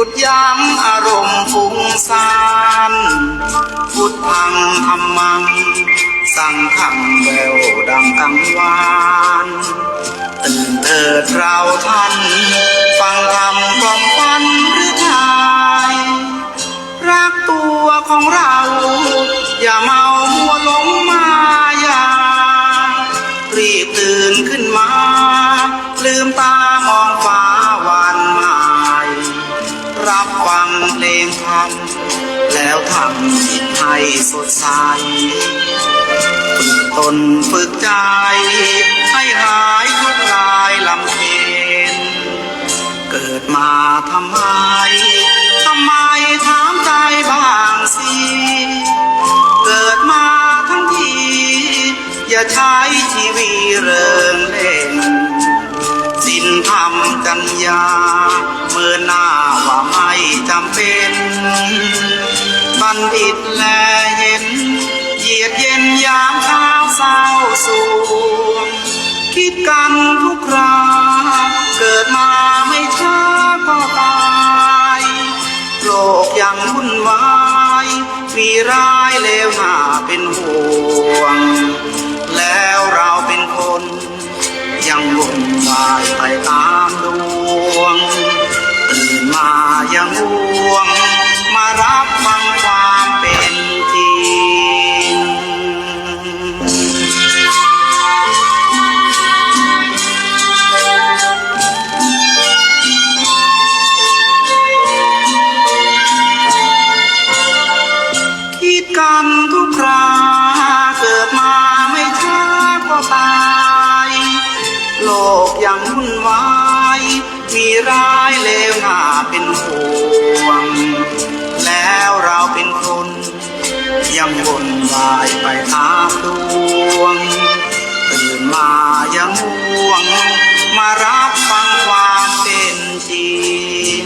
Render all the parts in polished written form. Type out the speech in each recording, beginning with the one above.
ยุดยั้งอารมณ์ฟุ้งซ่านพุทธังธัมมังสังฆังแววดังกังวานตื่นเถิดเราท่านฟังธรรมกล่อมขวัญหรือทายรักตัวของเราอย่าเมามัวหลงมายารีบตื่นขึ้นมาลืมตามองฟ้าวันใหม่รับฟังเพลงธรรมแล้วทำจิตให้สดใสฝึกตนฝึกใจให้หายทุกข์กายลำเค็ญเกิดมาทำไมถามใจบ้างสิเกิดมาทั้งทีอย่าใช้ชีวิตเริงเล่นศีลธรรมจัญญาเมื่อหน้าว่าไม่จำเป็นบัณฑิตแลเห็นเยียดเย็นยามเช้าเศร้าสูงคิดกันทุกคราเกิดมาไม่ช้าก็ตายโลกยังวุ่นวายมีร้ายเลวหน้าเป็นห่วงแล้วเราเป็นคนยังวุ่นวายไปตามดวงตื่นมายังห่วงมารับฟังความเป็นจริงคิดกันทุกคราเกิดมาไม่ช้าก็ตายโลกยังวุ่นวายมีร้ายเลวหน้าเป็นห่วงแล้วเราเป็นคนยังวนวายไปตามดวงตื่นมายังห่วงมารับฟังความเป็นจริง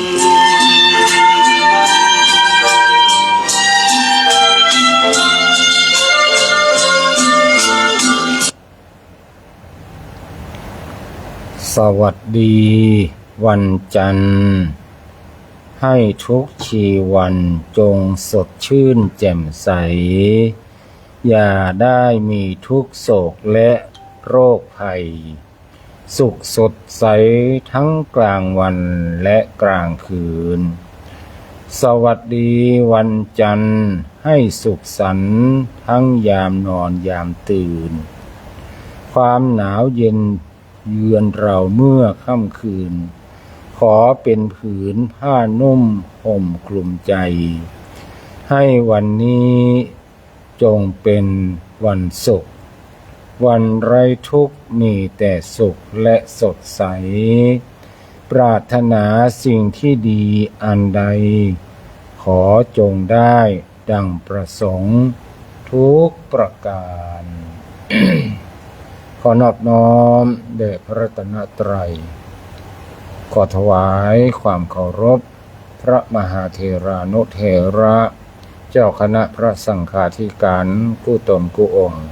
สวัสดีวันจันทร์ให้ทุกชีวันจงสดชื่นแจ่มใสอย่าได้มีทุกโศกและโรคภัยสุขสดใสทั้งกลางวันและกลางคืนสวัสดีวันจันทร์ให้สุขสันต์ทั้งยามนอนยามตื่นความหนาวเย็นเยือนเราเมื่อค่ำคืนขอเป็นผืนผ้านุ่มห่มคลุมใจให้วันนี้จงเป็นวันสุขวันไร้ทุกข์มีแต่สุขและสดใสปรารถนาสิ่งที่ดีอันใดขอจงได้ดังประสงค์ทุกประการ ขอนอบน้อมแด่พระรัตนตรัยขอถวายความเคารพพระมหาเถรานุเถระเจ้าคณะพระสังฆาธิการกู้ตนกู้องค์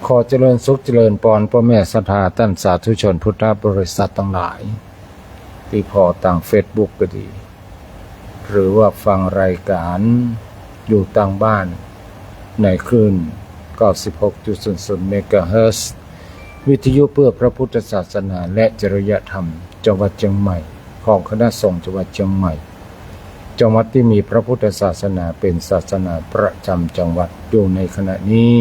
ขอเจริญสุขเจริญปอนพ่อแม่ศรัทธาท่านสาธุชนพุทธบริษัททั้งหลายที่พอต่างเฟซบุ๊กก็ดีหรือว่าฟังรายการอยู่ต่างบ้านในคลื่น96.00 เมกะเฮิรตซ์วิทยุเพื่อพระพุทธศาสนาและจริยธรรมจังหวัดเชียงใหม่ของคณะสงฆ์จังหวัดเชียงใหม่จังหวัดที่มีพระพุทธศาสนาเป็นศาสนาประจำจังหวัดอยู่ในขณะนี้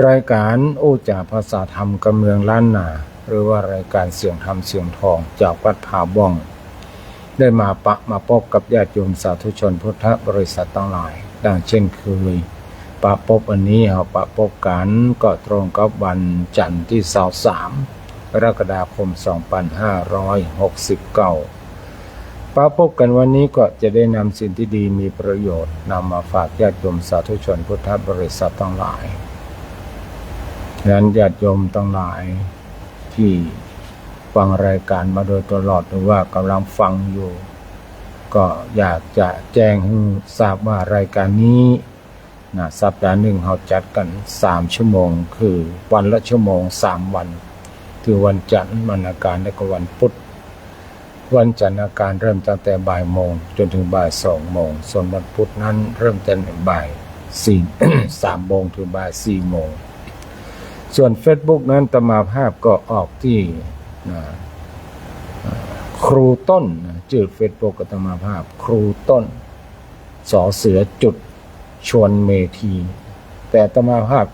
รายการโอ้จ่าภาษาธรรมกับเมืองล้านนาหรือว่ารายการเสียงธรรมเสียงทองจากวัดผาบ้องได้มาพบกับญาติโยมสาธุชนพุทธบริษัททั้งหลายดังเช่นเคยปะพบอันนี้เราปะพบกันก็ตรงกับวันจันทร์ที่23กรกฎาคม2569ปะพบกันวันนี้ก็จะได้นำสิ่งที่ดีมีประโยชน์นำมาฝากญาติโยมสาธุชนพุทธบริษัททั้งหลายนั้นญาติโยมทั้งหลายที่ฟังรายการมาโดยตลอดหรือว่ากำลังฟังอยู่ก็อยากจะแจ้งให้ทราบว่ารายการนี้สัปดาห์หนึ่งเราจัดกัน3ชั่วโมงคือวันละชั่วโมง3วันคือวันจันทร์วันอังคารและก็วันพุธ วันจันทร์อาการเริ่มตั้งแต่บ่ายโมงจนถึงบ่าย2 โมงส่วนวันพุธนั้นเริ่มตั้งแต่บ่าย3 โมงถึงบ่าย4 โมงส่วน Facebook นั้นอาตมาภาพก็ออกที่ครูต้นชื่อ Facebook อาตมาภาพครูต้นสอเสือจุดชวนเมธีแต่อาตมาภาพ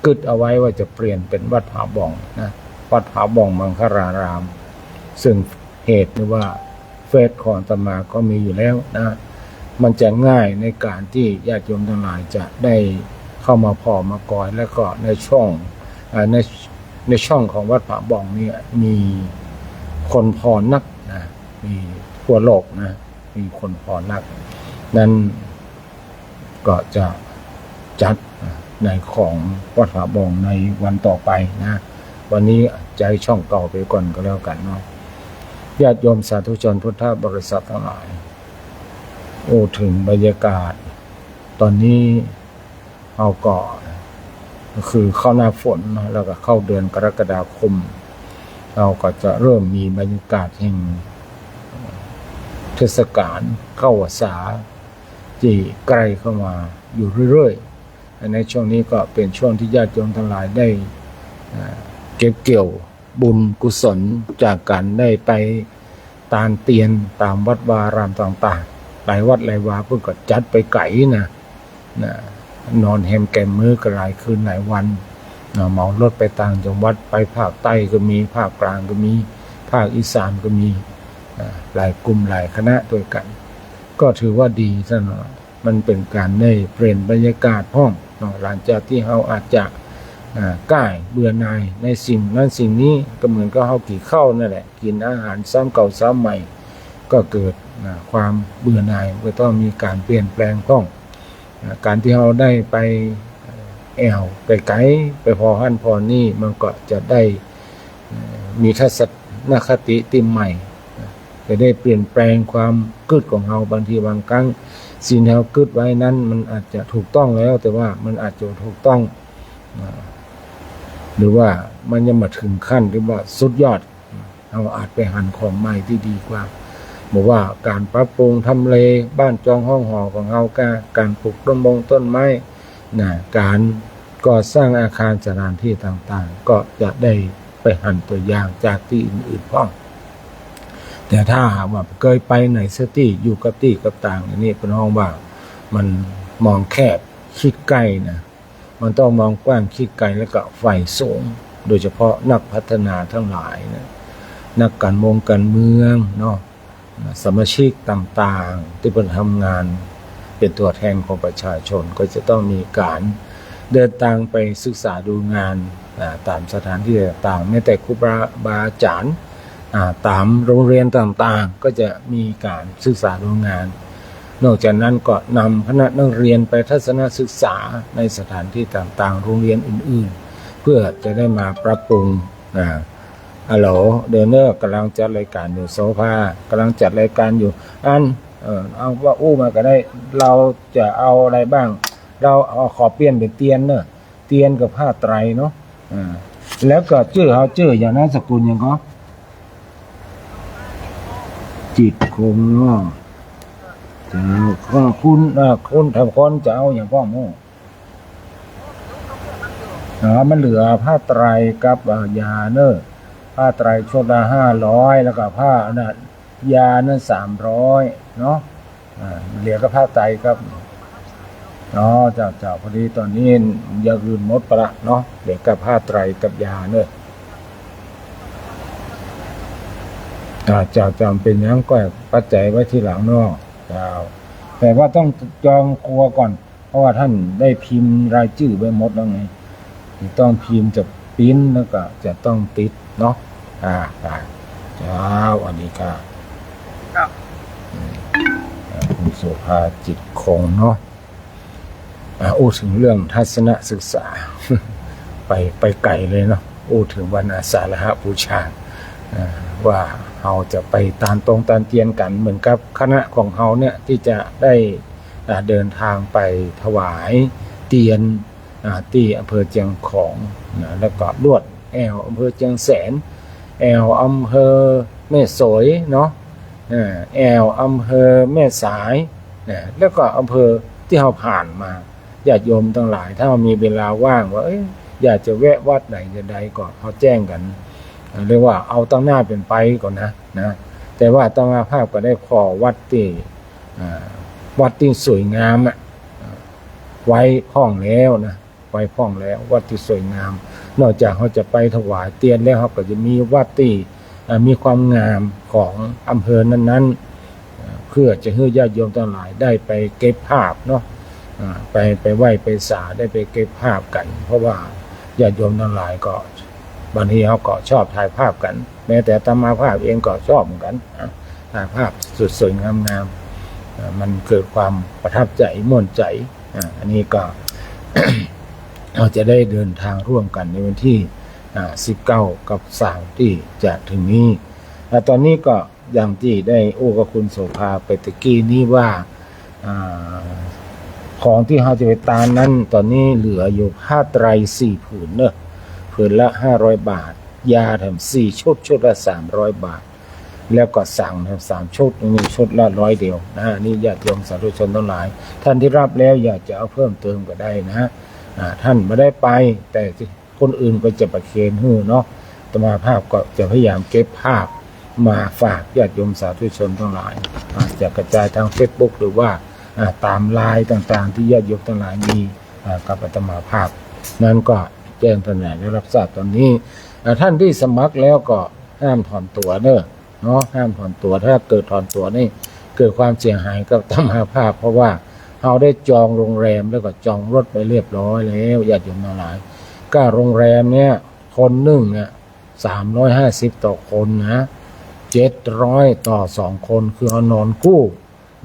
กึดเอาไว้ว่าจะเปลี่ยนเป็นวัดผาบ่องนะวัดผาบ่องมังคลารามซึ่งเหตุนี่ว่าเฟซของอาตมาก็มีอยู่แล้วนะมันจะง่ายในการที่ญาติโยมทั้งหลายจะได้เข้ามาพอมากอยแล้วก็ในช่องของวัดผาบ่องนี่มีคนพอนักนะมีทั่วโลกนะมีคนพอนักนั้นก็จะจัดในของวัดผาบ่องในวันต่อไปนะวันนี้ใจช่องเก่าไปก่อนก็แล้วกันเนาะญาติโยมสาธุชนพุทธบริษัททั้งหลายถึงบรรยากาศตอนนี้เอาก็คือเข้าหน้าฝนนะแล้วก็เข้าเดือนกรกฎาคมเราก็จะเริ่มมีบรรยากาศแห่งเทศกาลเข้าพรรษาที่ใกล้เข้ามาอยู่เรื่อยๆในช่วงนี้ก็เป็นช่วงที่ญาติโยมทั้งหลายได้เก็บเกี่ยวบุญกุศลจากการได้ไปตานเตียนตามวัดวารามต่างๆหลายวัดหลายวาเพิ่งก็จัดไปไก่นะนอนแฮมแกมมื้อก็หลายคืนหลายวันเหมารถไปต่างจังหวัดไปภาคใต้ก็มีภาคกลางก็มีภาคอีสานก็มีหลายกลุ่มหลายคณะด้วยกันก็ถือว่าดีซะหน่อยมันเป็นการได้เปลี่ยนบรรยากาศห้องหลังจากที่เราอาจจะก่ายเบื่อหน่ายในสิ่งนั้นสิ่งนี้ก็เหมือนกับเรากินข้าวนั่นแหละกินอาหารซ้ำเก่าซ้ำใหม่ก็เกิดความเบื่อหน่ายก็ต้องมีการเปลี่ยนแปลงห้องการที่เราได้ไปไปไกลไปพอหั่นพอนี่มันก็จะได้มีทัศนคติติใหม่จะได้เปลี่ยนแปลงความกึดของเราบางทีบางครั้งสิ่งที่เรากึดไว้นั้นมันอาจจะถูกต้องแล้วแต่ว่ามันอาจจะถูกต้องหรือว่ามันยังมาถึงขั้นที่ว่าสุดยอดเราอาจไปหันของใหม่ที่ดีกว่าบอกว่าการปรับปรุงทำเลบ้านจองห้องหอของเราการปลูกต้นไม้การก่อสร้างอาคารสถานที่ต่างๆก็จะได้ไปหันตัวอย่างจากที่อื่นๆพ้องแต่ถ้าว่าเคยไปไหนสตี้อยู่กับที่กับต่างนี่เป็นห้องว่ามันมองแคบคิดใกล้นะมันต้องมองกว้างคิดไกลแล้วก็ใฝ่สูงโดยเฉพาะนักพัฒนาทั้งหลายนะนักการเมืองเนาะสมาชิกต่างๆที่เป็นทำงานเป็นตัวแทนของประชาชนก็จะต้องมีการเดินทางไปศึกษาดูงานตามสถานที่ต่างๆแม้แต่ครูบาอาจารย์ตามโรงเรียนต่างๆก็จะมีการศึกษาดูงานนอกจากนั้นก็นำคณะนักเรียนไปทัศนศึกษาในสถานที่ต่างๆโรงเรียนอื่นๆเพื่อจะได้มาปรับปรุงฮัลโหลเดนเนอร์กำลังจัดรายการอยู่โซฟากำลังจัดรายการอยู่เอาว่ามาก็ได้เราจะเอาอะไรบ้างเราขอเปลี่ยนเป็นเตียนเนอะเตียนกับผ้าไตรเนาะแล้วก็ชื่ออย่างนั้นสกุลอย่างก็จิตคงเนาะคุณทำคนจะเอาอย่างพ่อโม่มันเหลือผ้าไตรกับยาเนอะผ้าไตรชุดละ500แล้วก็ผ้านั้นยานั้น300เนาะเหลือก็ผ้าไตรครับเจ้าพอดีตอนนี้ยาอื่นหมดไปละเนาะเหลือกับผ้าไตรกับยาเนอะจะจำเป็นยังก็ปัจจัยไว้ที่หลังเนาะแต่ว่าต้องจองครัวก่อนเพราะว่าท่านได้พิมพ์รายชื่อไว้หมดแล้วไงต้องพิมพ์จะปิ้นแล้วก็จะต้องติดเนาะเจ้าอันนี้ครับคุณโสภาจิตคงเนาะถึงเรื่องทัศนศึกษา ไปไกลเลยเนาะถึงวันอาสาฬหบูชาว่าเราจะไปตานเตียนกันเหมือนกับคณะของเราเนี่ยที่จะได้เดินทางไปถวายเตียนที่อำเภอเจียงของแล้วก็ลวดแอวอำเภอเจียงแสนแอวอำเภอ แม่สวยเนาะแอวอำเภอแม่สายนะแล้วก็อำเภอที่เราผ่านมาญาติโยมทั้งหลายถ้ามีเวลาว่างว่าอยากจะแวะวัดไหนจะใดก็เขาแจ้งกันเรียกว่าเอาตั้งหน้าเป็นไปก่อนนะแต่ว่าตั้งมาภาพก็ได้ขอวัดที่สวยงามไว้พ้องแล้วนะไว้พ้องแล้ววัดที่สวยงามนอกจากเขาจะไปถวายเตียนแล้วเขาก็จะมีวัดที่มีความงามของอำเภอนั้นๆเพื่อจะให้ญาติโยมทั้งหลายได้ไปเก็บภาพเนาะไปไหว้ไปสาได้ไปเก็บภาพกันเพราะว่าญาติโยมทั้งหลายก็บางทีเขาก็ชอบถ่ายภาพกันแม้แต่อาตมาภาพเองก็ชอบเหมือนกันถ่ายภาพสวยๆงามๆมันเกิดความประทับใจม่วนใจอันนี้ก็ เราจะได้เดินทางร่วมกันในวันที่19กับ3ที่จะถึงนี้ตอนนี้ก็อย่างที่ได้กับคุณโสภาไปตะกี้นี้ว่าของที่เราจะไปตามนั้นตอนนี้เหลืออยู่ผ้าไตร4ผืนเนอะผืนละ500 บาทยาแถม4ชุดละ300 บาทแล้วก็สั่งแถม3ชุดนี่ชุดละ100เดียวนะนี่ญาติโยมสาธุชนทั้งหลายท่านที่รับแล้วอยากจะเอาเพิ่มเติมก็ได้นะท่านไม่ได้ไปแต่คนอื่นก็จะประเคนหื้อเนาะอาตมาภาพก็จะพยายามเก็บภาพมาฝากญาติโยมสาธุชนทั้งหลายจะกระจายทาง Facebook หรือว่าตามไลน์ต่างๆที่ญาติโยมทั้งหลายมีกับอาตมาภาพนั้นก็แจ้งท่านได้รับทราบตอนนี้ท่านที่สมัครแล้วก็ห้ามถอนตัวเนาะห้ามถอนตัวถ้าเกิดถอนตัวนี่เกิดความเสียหายกับอาตมาภาพเพราะว่าเราได้จองโรงแรมแล้วก็จองรถไปเรียบร้อยแล้วญาติโยมทั้งหลายก็โรงแรมเนี่ยคนหนึ่งเนี่ย350ต่อคนนะ700ต่อ2คนคือเอานอนคู่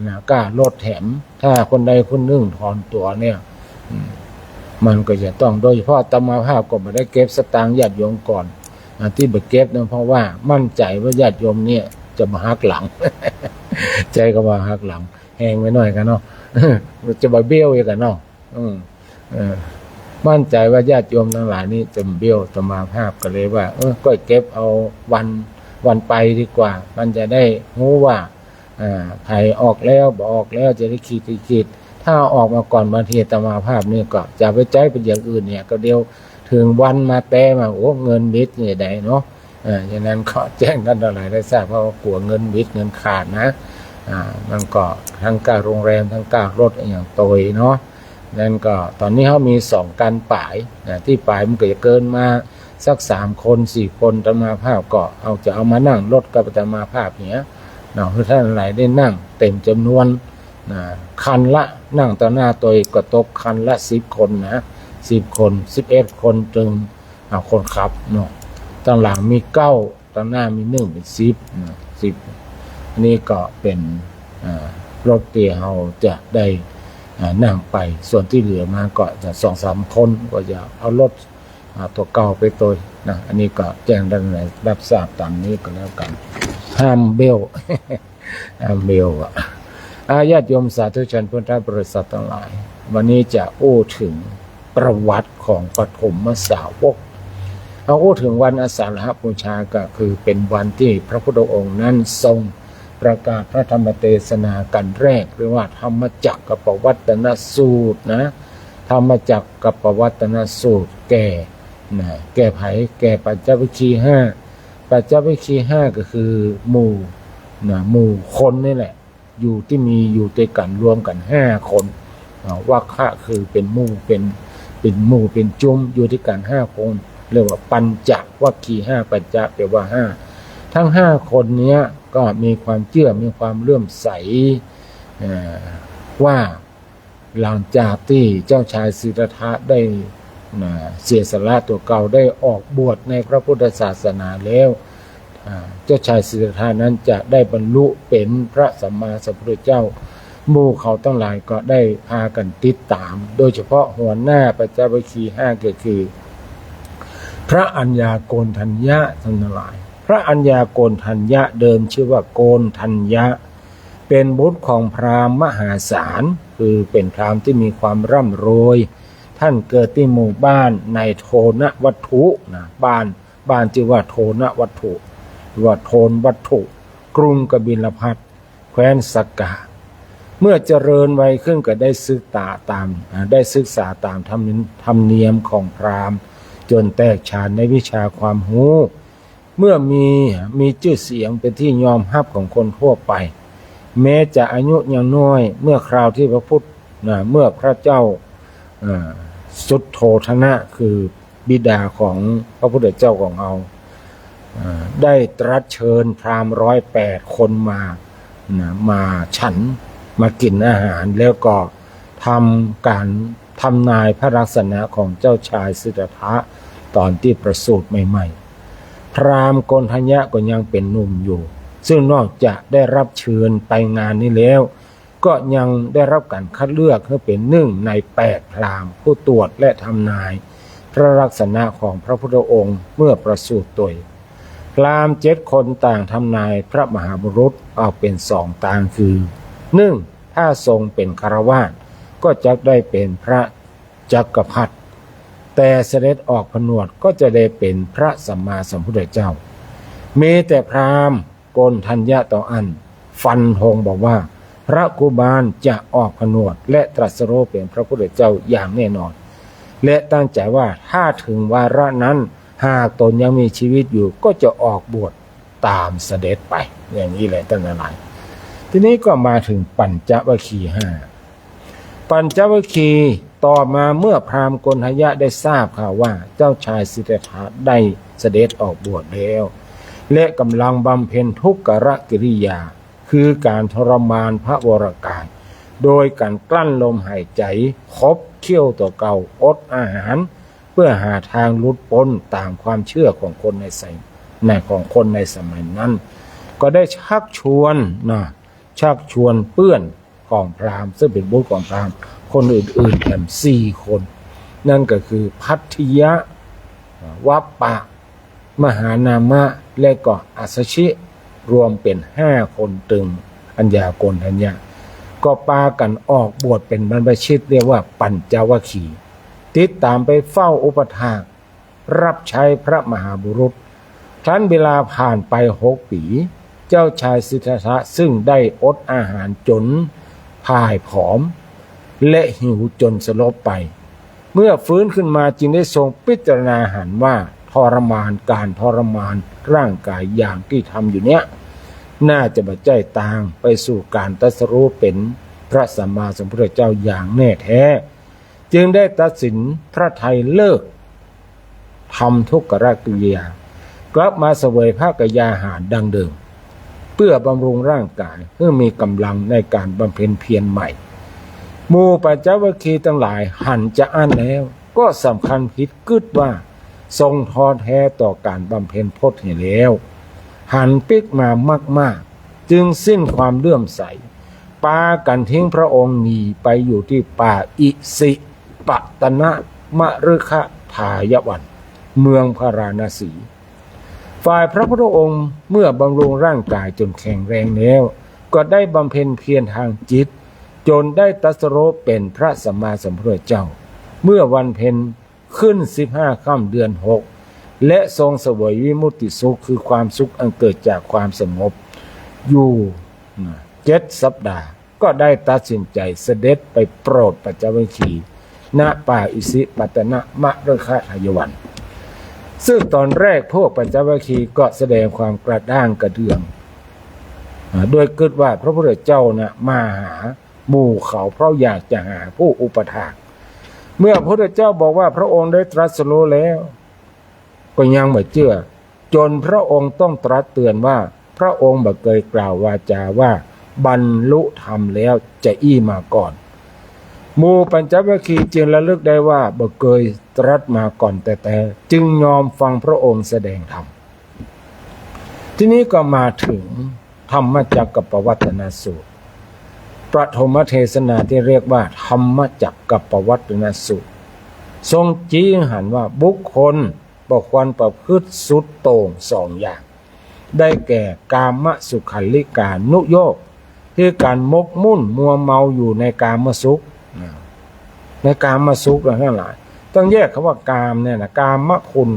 นะก็ลดแถมถ้าคนใดคนหนึ่งถอนตัวเนี่ยมันก็จะต้องโดยเฉพาะอาตมาภาพก็ไม่ได้เก็บสตางค์ญาติโยมก่อนที่ไปเก็บเนี่ยเพราะว่ามั่นใจว่าญาติโยมเนี่ยจะมาหักหลัง ใจก็ว่าหักหลังแหงไว้หน่อยกันเนาะ จะมาเบี้ยวอีกกันเนาะมั่นใจว่าญาติโยมทั้งหลายนี่จะเบี้ยวอาตมาภาพก็เลยว่าก็เก็บเอาวันไปดีกว่ามันจะได้รู้ว่าใครออกแล้วบอกออกแล้วจะได้คิดถ้าออกมาก่อนบางทีอาตมาภาพนี่ก็จะไปใจเป็นอย่างอื่นเนี่ยก็เดียวถึงวันมาแต่มาเงินบิดเนี่ยได้เนาะฉะนั้นขอแจ้งท่านทั้งหลายได้ทราบเพราะว่ากลัวเงินบิดเงินขาดนะมันก็ทั้งการโรงแรมทั้งการรถอย่างโตยเนาะนั่นก็ตอนนี้เขามี2การป่ายที่ป่ายมันก็จะเกินมาสัก3คน4คนอาตมาภาพก็จะเอามานั่งรถกับอาตมาภาพเนี้ยคือท่านหลายได้นั่งเต็มจำนวนคันละนั่งต่อหน้าตัวก็ตกคันละ10คนนะ10คน11คนจนคนขับเนาะต่างหลังมี9ต่างหน้ามี1เป็น10อันนี้ก็เป็นรถที่เราจะได้นั่งไปส่วนที่เหลือมาก็จะ 2-3 คนก็จะเอารถตัวเก่าไปตัวนะอันนี้ก็แจ้งด้านไหนรับทราบตามนี้ก็แล้วกันห้ามเบล ห้ามเบลญาติโยมสาธุชนพุทธบริษัททั้งหลายวันนี้จะถึงประวัติของปฐมสาวกถึงวันอาสาฬหบูชาก็คือเป็นวันที่พระพุทธองค์นั้นทรงประกาศพระธรรมเทศนากันแรกหรือว่าธรรมจักรกับปวัตตนสูตรนะธรรมจักรกับปวัตตนสูตรแก่ไผแก่ปัจจวัคคีย์5ปัจจวัคคีย์5ก็คือหมู่คนนี่แหละอยู่ที่มีอยู่ด้วยกันรวมกัน5คนวัคคะคือเป็นหมู่เป็นหมู่เป็นจุ้มอยู่ด้วยกัน5คนเรียกว่าปัญจวัคคีย์5ปัญจแปลว่า5ทั้ง5คนนี้ก็มีความเชื่อมีความเลื่อมใสว่าหลังจากที่เจ้าชายสิทธัตถะได้เสียสละตัวเก่าได้ออกบวชในพระพุทธศาสนาแล้วเจ้าชายสิทธัตถะนั้นจะได้บรรลุเป็นพระสัมมาสัมพุทธเจ้าหมู่เขาทั้งหลายก็ได้พากันติดตามโดยเฉพาะหัวหน้าปัจจวัคคีย์5ก็คือพระอัญญาโกณฑัญญะทั้งหลายพระอัญญาโกณฑัญญะเดิมชื่อว่าโกณฑัญญะเป็นบุตรของพราหมณ์มหาศาลคือเป็นพราหมณ์ที่มีความร่ำรวยท่านเกิดที่หมู่บ้านในโทนวัตถุนะบ้านชื่อว่าโทนวัตถุ ว่าโทนวัตถุกรุงกบิลพัสแคว้นสักกะเมื่อเจริญวัยขึ้นก็ได้ศึกษาตามธรรมเนียมของพราหมณ์จนแตกฉานในวิชาความรู้เมื่อมีชื่อเสียงเป็นที่ยอมรับของคนทั่วไปแม้จะอายุยังน้อยเมื่อคราวที่พระเจ้าสุทโธทนะคือบิดาของพระพุทธเจ้าของเราได้ตรัสเชิญพราหมณ์108 คนมาฉันมากินอาหารแล้วก็ทำการทำนายพระลักษณะของเจ้าชายสิทธัตถะตอนที่ประสูติใหม่ๆพราหมณ์โกณฑัญญะก็ยังเป็นหนุ่มอยู่ซึ่งนอกจากได้รับเชิญไปงานนี้แล้วก็ยังได้รับการคัดเลือกให้เป็น1 ใน 8 พราหมณ์ผู้ตรวจและทำนายพระลักษณะของพระพุทธองค์เมื่อประสูติตัวพราหมณ์7 คนต่างทำนายพระมหาบุรุษออกเป็น2 ต่างคือ 1. ถ้าทรงเป็นคฤหัสถ์ก็จะได้เป็นพระจักรพรรดิแต่เสด็จออกผนวดก็จะได้เป็นพระสัมมาสัมพุทธเจ้ามีแต่พราหมณ์โกณฑัญญะต่ออันฟันธงบอกว่าพระกุมารจะออกผนวดและตรัสรู้เป็นพระพุทธเจ้าอย่างแน่นอนและตั้งใจว่าถ้าถึงวาระนั้นหากตนยังมีชีวิตอยู่ก็จะออกบวชตามเสด็จไปอย่างนี้แหละท่านทั้งหลายทีนี้ก็มาถึงปัญจวัคคีย์ 5ปัญจวัคคีย์ต่อมาเมื่อพราหมณ์โกณฑัญญะได้ทราบข่าวว่าเจ้าชายสิทธัตถะได้เสด็จออกบวชแล้วและกำลังบำเพ็ญทุกขกิริยาคือการทรมานพระวรกายโดยการกลั้นลมหายใจคบเคี้ยวต่อเก่าอดอาหารเพื่อหาทางหลุดพ้นตามความเชื่อของคนในสมัยนั้นก็ได้ชักชวนเพื่อนของพราหมณ์ซึ่งเป็นบุตรของพราหมณ์คนอื่นๆแถม4 คนนั่นก็คือพัทธิยะวัปปะมหานามะและก็อัสสชิรวมเป็น5 คนตึงอัญญาโกณฑัญญะก็ปากันออกบวชเป็นบรรพชิตเรียกว่าปัญจวัคคีย์ติดตามไปเฝ้าอุปถากรับใช้พระมหาบุรุษครั้นเวลาผ่านไป6 ปีเจ้าชายสิทธัตถะซึ่งได้อดอาหารจนพ่ายผอมและหิวจนสลบไปเมื่อฟื้นขึ้นมาจึงได้ทรงพิจารณาเห็นว่าทรมานร่างกายอย่างที่ทำอยู่เนี้ยน่าจะบัดใจต่างไปสู่การตรัสรู้เป็นพระสัมมาสัมพุทธเจ้าอย่างแน่แท้จึงได้ตัดสินพระทัยเลิกทำทุกขกิริยากลับมาเสวยพระกยาหารดังเดิมเพื่อบำรุงร่างกายเพื่อมีกำลังในการบำเพ็ญเพียรใหม่หมู่ปัญจวัคคีย์ทั้งหลายหันจะอั้นแล้วก็สำคัญผิดกึดว่าทรงท้อแท้ต่อการบำเพ็ญพจน์ให้แล้วหันปิกมามากๆจึงสิ้นความเลื่อมใสปากันทิ้งพระองค์หนีไปอยู่ที่ป่าอิสิปตนะมฤคทายวันเมืองพาราณสีฝ่ายพระพุทธองค์เมื่อบำรุงร่างกายจนแข็งแรงแล้วก็ได้บำเพ็ญเพียรทางจิตจนได้ตรัสรู้เป็นพระสัมมาสัมพุทธเจ้าเมื่อวันเพ็ญขึ้น15 ค่ำเดือน 6และทรงเสวยวิมุตติสุขคือความสุขอันเกิดจากความสงบอยู่7 สัปดาห์ก็ได้ตัดสินใจเสด็จไปโปรดปัญจวัคคีย์ณป่าอิสิปตนะมฤคทายวันซึ่งตอนแรกพวกปัญจวัคคีย์ก็แสดงความกระด้างกระเดื่องโดยคิดว่าพระพุทธเจ้ามาหาหมู่เขาเพราะอยากจะหาผู้อุปถากเมื่อพระพุทธเจ้าบอกว่าพระองค์ได้ตรัสรู้แล้วก็ยังไม่เชื่อจนพระองค์ต้องตรัสเตือนว่าพระองค์บ่เคยกล่าววาจาว่าบรรลุธรรมแล้วจะอี้มาก่อนหมู่ปัญจวัคคีย์จึงระลึกได้ว่าบ่เคยตรัสมาก่อนแต่จึงยอมฟังพระองค์แสดงธรรมทีนี้ก็มาถึงธรรมจักรปวัตตนสูตรปฐมเทศนาที่เรียกว่าธรรมจักรปวัตตนสูตรทรงชี้หันว่าบุคคลบ่ควรประพฤติสุดโต่ง2 อย่างได้แก่กามสุขัลลิกานุโยคคือการมกมุ่นมัวเมาอยู่ในกามสุขในกามสุขทั้งหลายต้องแยกคำว่ากามเนี่ยนะกามคุณ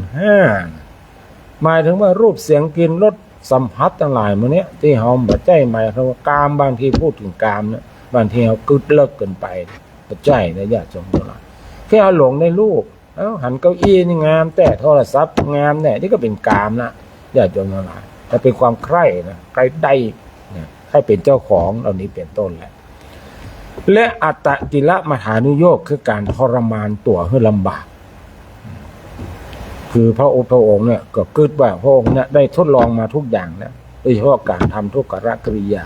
5หมายถึงว่ารูปเสียงกลิ่นรส สัมผัสทั้งหลายมันเนี้ยที่เฮาบ่ใจหมายเพราะว่ากามบางทีพูดถึงกามเนี่ยบางทีเฮากึดเลิกเกินไปบ่ใจนะญาติโยมทั้งหลายแค่เอาหลงในรูปหันเก้าอี้นี่งามแต่โทรศัพท์งามเนี่ยนี่ก็เป็นกามนะญาติโยมทั้งหลายแต่เป็นความใคร่นะใครได้นะให้เป็นเจ้าของเหล่านี้เป็นต้นแหละและอัตตกิลมัฏฐานุโยคคือการทรมานตัวให้ลำบากคือพระองค์เนี่ยก็คิดว่าพระองค์เนี่ยได้ทดลองมาทุกอย่างแล้วโดยเฉพาะการทำทุกขกริยา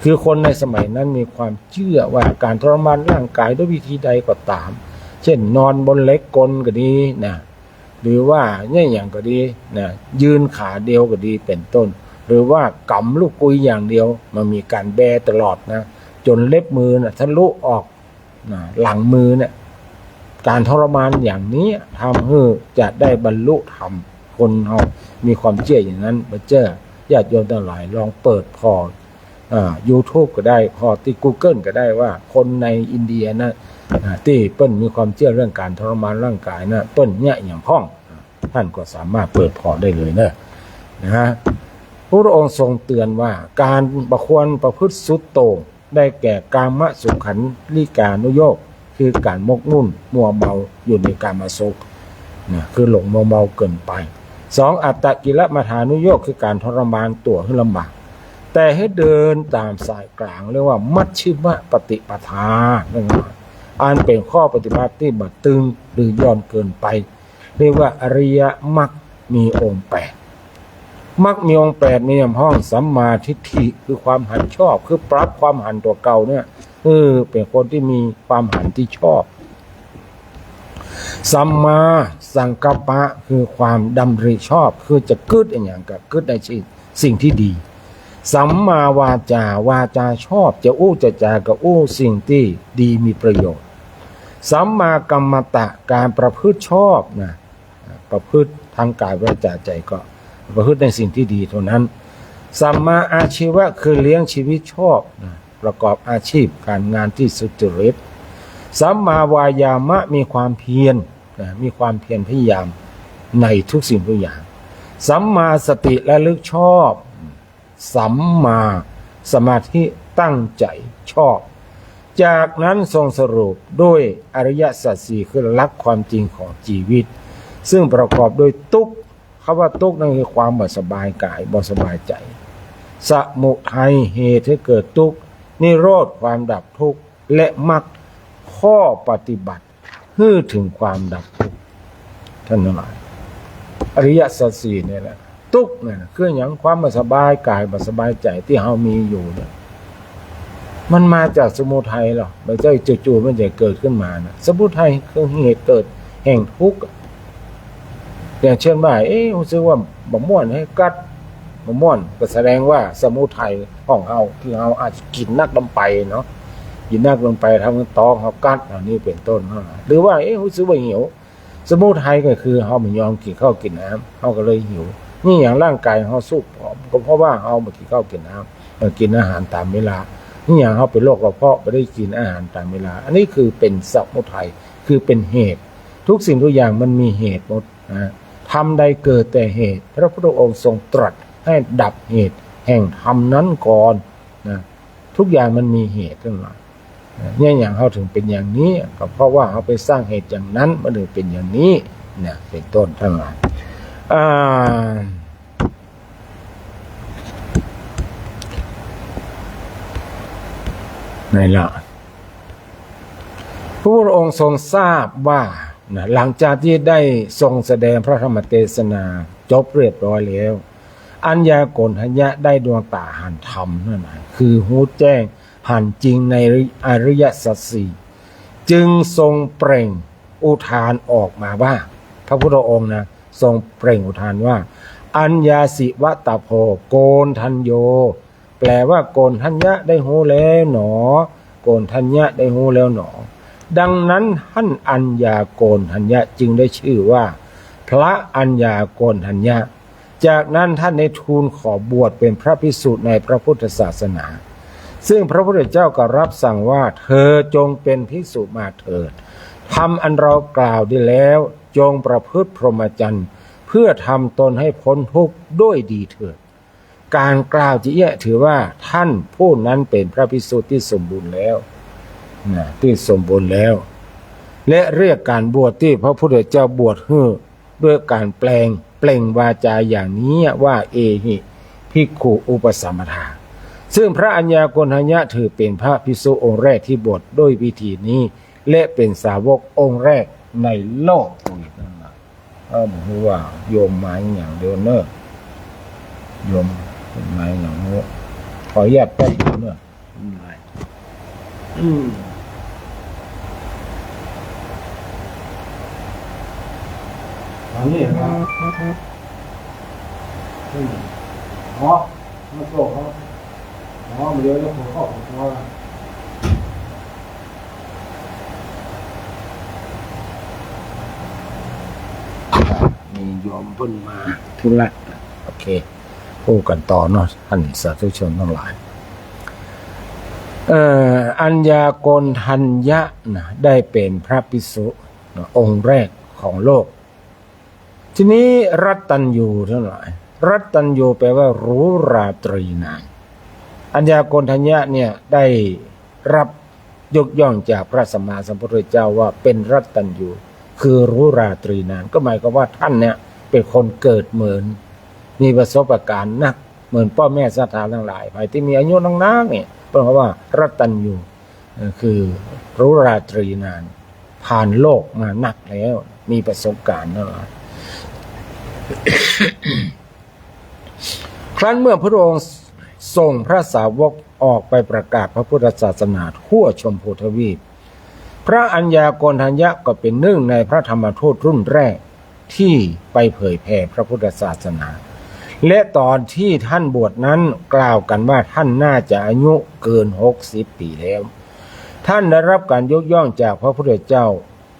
คือคนในสมัยนั้นมีความเชื่อว่าการทรมานร่างกายด้วยวิธีใดก็ตามเช่นนอนบนเหล็กกลก็ดีนะหรือว่าเนี่ยอย่างก็ดีนะยืนขาเดียวก็ดีเป็นต้นหรือว่ากำลูกกุยอย่างเดียวมันมีการแบตลอดนะจนเล็บมือนะทะลุออกนะหลังมือเนี่ยการทรมานอย่างนี้ทำให้จะได้บรรลุธรรมคนเรามีความเชื่ออย่างนั้นมาเจอญาติโยมทั้งหลายลองเปิดพอYouTube ก็ได้พอที่ Google ก็ได้ว่าคนในอินเดียนะที่เปิ้นมีความเชื่อเรื่องการทรมานร่างกายนะเปิ้นเนี่ยอย่างพ้องท่านก็สามารถเปิดพอได้เลยนะฮะพระองค์ทรงเตือนว่าการควรประพฤติสุดโต่งได้แก่กามสุขันลิกานุโยคคือการมกมุ่นมัวเมาอยู่ในกามสุขนะคือหลงมัวเมาเกินไป2อัตตกิลมัฏฐานุโยคคือการทรมานตัวให้ลำบากแต่ให้เดินตามสายกลางเรียกว่ามัชฌิมปฏิปทานั่นเองอันเป็นข้อปฏิบัติที่บ่ตึงหรือย่อนเกินไปเรียกว่าอริยมรรคมีองค์8มรรคมีองค์8มีห้องสัมมาทิฏฐิคือความหันชอบคือปรับความหันตัวเก่าเนี่ยเป็นคนที่มีความหันที่ชอบสัมมาสังกัปปะคือความดำริชอบคือจะกึศอย่างกับกึศในสิ่งที่ดีสัมมาวาจาวาจาชอบจะอู้จะจาก็อู้สิ่งที่ดีมีประโยชน์สัมมากัมมตะการประพฤติชอบนะประพฤติทางกายวาจาใจก็ประพฤติในสิ่งที่ดีเท่านั้นสัมมาอาชีวะคือเลี้ยงชีวิตชอบนะประกอบอาชีพการงานที่สุจริตสัมมาวายามะมีความเพียรนะมีความเพียรพยายามในทุกสิ่งทุกอย่างสัมมาสติระลึกชอบสัมมาสมาธิตั้งใจชอบจากนั้นทรงสรุปด้วยอริยสัจสี่คือหลักความจริงของชีวิตซึ่งประกอบด้วยทุกข์คำว่าทุกข์นั่นคือความบ่สบายกายบ่สบายใจสมุทัยเหตุให้เกิดทุกข์นิโรธความดับทุกข์และมรรคข้อปฏิบัติเพื่อถึงความดับทุกข์ท่านทั้งหลายอริยสัจสี่นี่แหละทุกข์เนี่ยคืออย่างความบ่สบายกายบ่สบายใจที่เรามีอยู่เนี่ยมันมาจากสมุทัยหรอไม่ใช่จู่ๆมันจะเกิดขึ้นมานะสมุทัยคือเหตุเกิดแห่งทุกข์อย่างเช่นว่ารู้สึกว่าบ่ม่วนให้กัดบ่ม่วนก็แสดงว่าสมุทัยของเราที่เราอาจกินนักลงไปเนาะกินนักลงไปทำให้ท้องเรากัดอันนี้เป็นต้นหรือว่ารู้สึกว่าหิวสมุทัยก็คือเราไม่ยอมกินข้าวกินน้ำเราก็เลยหิวนี่อย่างร่างกายเราสู้ผอมก็เพราะว่าเราไม่กินข้าวกินน้ำกินอาหารตามเวลานี่อย่างเราเป็นโรคกระเพาะไม่ได้กินอาหารตามเวลาอันนี้คือเป็นสมุทัยคือเป็นเหตุทุกสิ่งทุกอย่างมันมีเหตุหมดนะทำใดเกิดแต่เหตุพระพุทธองค์ทรงตรัสให้ดับเหตุแห่งธรรมนั้นก่อนนะทุกอย่างมันมีเหตุทั้งหลายเนี่ยอย่างเขาถึงเป็นอย่างนี้ก็เพราะว่าเขาไปสร้างเหตุอย่างนั้นมันถึงเป็นอย่างนี้เนี่ยเป็นต้นทั้งหลายในละพระพุทธองค์ทรงทราบว่าหลังจากที่ได้ทรงแสดงพระธรรมเทศนาจบเรียบร้อยแล้วอัญญาโกณฑัญญะได้ดวงตาหันธรรมนั่นแหละคือหูแจ้งหันจริงในอริยสัจสี่จึงทรงเปล่งอุทานออกมาว่าพระพุทธองค์นะทรงเปล่งอุทานว่าอัญญาสิวะตะโพโกณฑัญโยแปลว่าโกณฑัญญะได้หูแล้วหนอโกณฑัญญะได้หูแล้วหนอดังนั้นท่านอัญญาโกณฑัญญะจึงได้ชื่อว่าพระอัญญาโกณฑัญญะจากนั้นท่านได้ทูลขอบวชเป็นพระภิกษุในพระพุทธศาสนาซึ่งพระพุทธเจ้าก็รับสั่งว่าเธอจงเป็นภิกษุมาเถิดทำอันเรากล่าวได้แล้วจงประพฤติพรหมจรรย์เพื่อทำตนให้พ้นทุกข์ด้วยดีเถิด การกล่าวจีเอะถือว่าท่านผู้นั้นเป็นพระภิกษุที่สมบูรณ์แล้วนะที่สมบูรณ์แล้วและเรียกการบวชที่พระพุทธเจ้าบวชให้ด้วยการเปล่งวาจาอย่างนี้ว่าเอหิภิกขุอุปสัมปทาซึ่งพระอัญญาโกณทัญญะถือเป็นพระภิกษุองค์แรกที่บวชด้วยวิธีนี้และเป็นสาวกองค์แรกในโลกอีกนั่นแหละบอกว่าโยมหมายอย่างเดียวเนอะโยมหมายอย่างเนอะขอแยกแป๊บนึงเนอะอันนี้ครับอ๋อมาโซ่เขาอ๋อมาเยอะแล้วผมเข้าของเขามีโยมเพิ่นมาธุระโอเคพูดกันต่อเนาะท่านสาธุชนทั้งหลายอัญญาโกณทัญญะนะได้เป็นพระภิกษุองค์แรกของโลกทีนี้รัตตัญญูทั้งหลายรัตตัญญูแปลว่ารู้ราตรีนานอัญญาโกณทัญญะเนี่ยได้รับยกย่องจากพระสัมมาสัมพุทธเจ้าว่าเป็นรัตตัญญูคือรู้ราตรีนานก็หมายความว่าท่านเนี่ยเป็นคนเกิดเหมือนมีประสบการณ์นักเหมือนพ่อแม่ศรัทธาทั้งหลายไปที่มีอายุนักๆเนี่ยเพราะว่ารัตตัญญูคือรู้ราตรีนานผ่านโลกมานักแล้วมีประสบการณ์นั่นแหละ ครั้นเมื่อพระองค์ส่งพระสาวกออกไปประกาศพระพุทธศาสนาทั่วชมพูทวีปพระอัญญาโกณทัญญะก็เป็นหนึ่งในพระธรรมทูตรุ่นแรกที่ไปเผยแผ่พระพุทธศาสนาและตอนที่ท่านบวชนั้นกล่าวกันว่าท่านน่าจะอายุเกิน60 ปีแล้วท่านได้รับการยกย่องจากพระพุทธเจ้า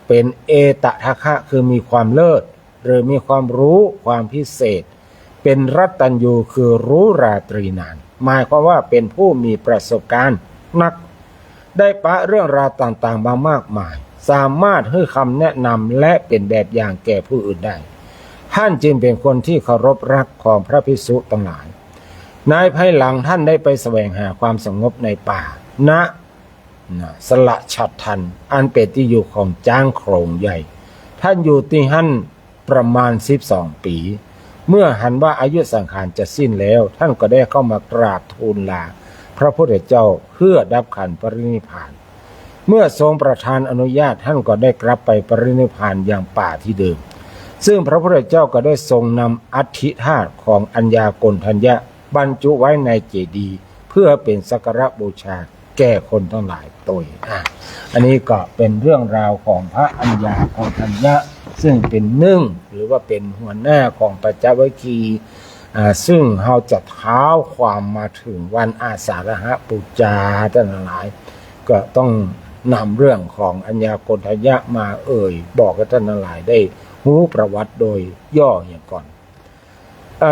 เป็นเอตทัคคะคือมีความเลิศหรือมีความรู้ความพิเศษเป็นรัตตัญญูคือรู้ราตรีนานหมายความว่าเป็นผู้มีประสบการณ์นักได้ปะเรื่องราวต่างๆมามากมายสามารถให้คำแนะนำและเป็นแบบอย่างแก่ผู้อื่นได้ท่านจึงเป็นคนที่เคารพรักของพระภิกษุทั้งหลายในภายหลังท่านได้ไปแสวงหาความสงบในป่าณสละฉัตรทันอันเป็นที่อยู่ของจ้างโขงใหญ่ท่านอยู่ที่หั่นประมาณ12 ปีเมื่อหันว่าอายุสังขารจะสิ้นแล้วท่านก็ได้เข้ามากราบทูลลาพระพุทธเจ้าเพื่อดับขันปรินิพพานเมื่อทรงประทานอนุญาตท่านก็ได้กลับไปปรินิพพานอย่างป่าที่เดิมซึ่งพระพุทธเจ้าก็ได้ทรงนำอัฐิธาตุของอัญญาโกณทัญญะบรรจุไว้ในเจดีย์เพื่อเป็นสักการะบูชาแก่คนทั้งหลายโดยอันนี้ก็เป็นเรื่องราวของพระอัญญาโกณทัญญะซึ่งเป็นหนึ่งหรือว่าเป็นหัวหน้าของปัญจวัคคีย์ซึ่งเราจะเท้าความมาถึงวันอาสาฬหบูชาท่านทั้งหลายก็ต้องนำเรื่องของอัญญาโกณทัญญะมาบอกกับท่านทั้งหลายได้รู้ประวัติโดยย่ออย่างก่อน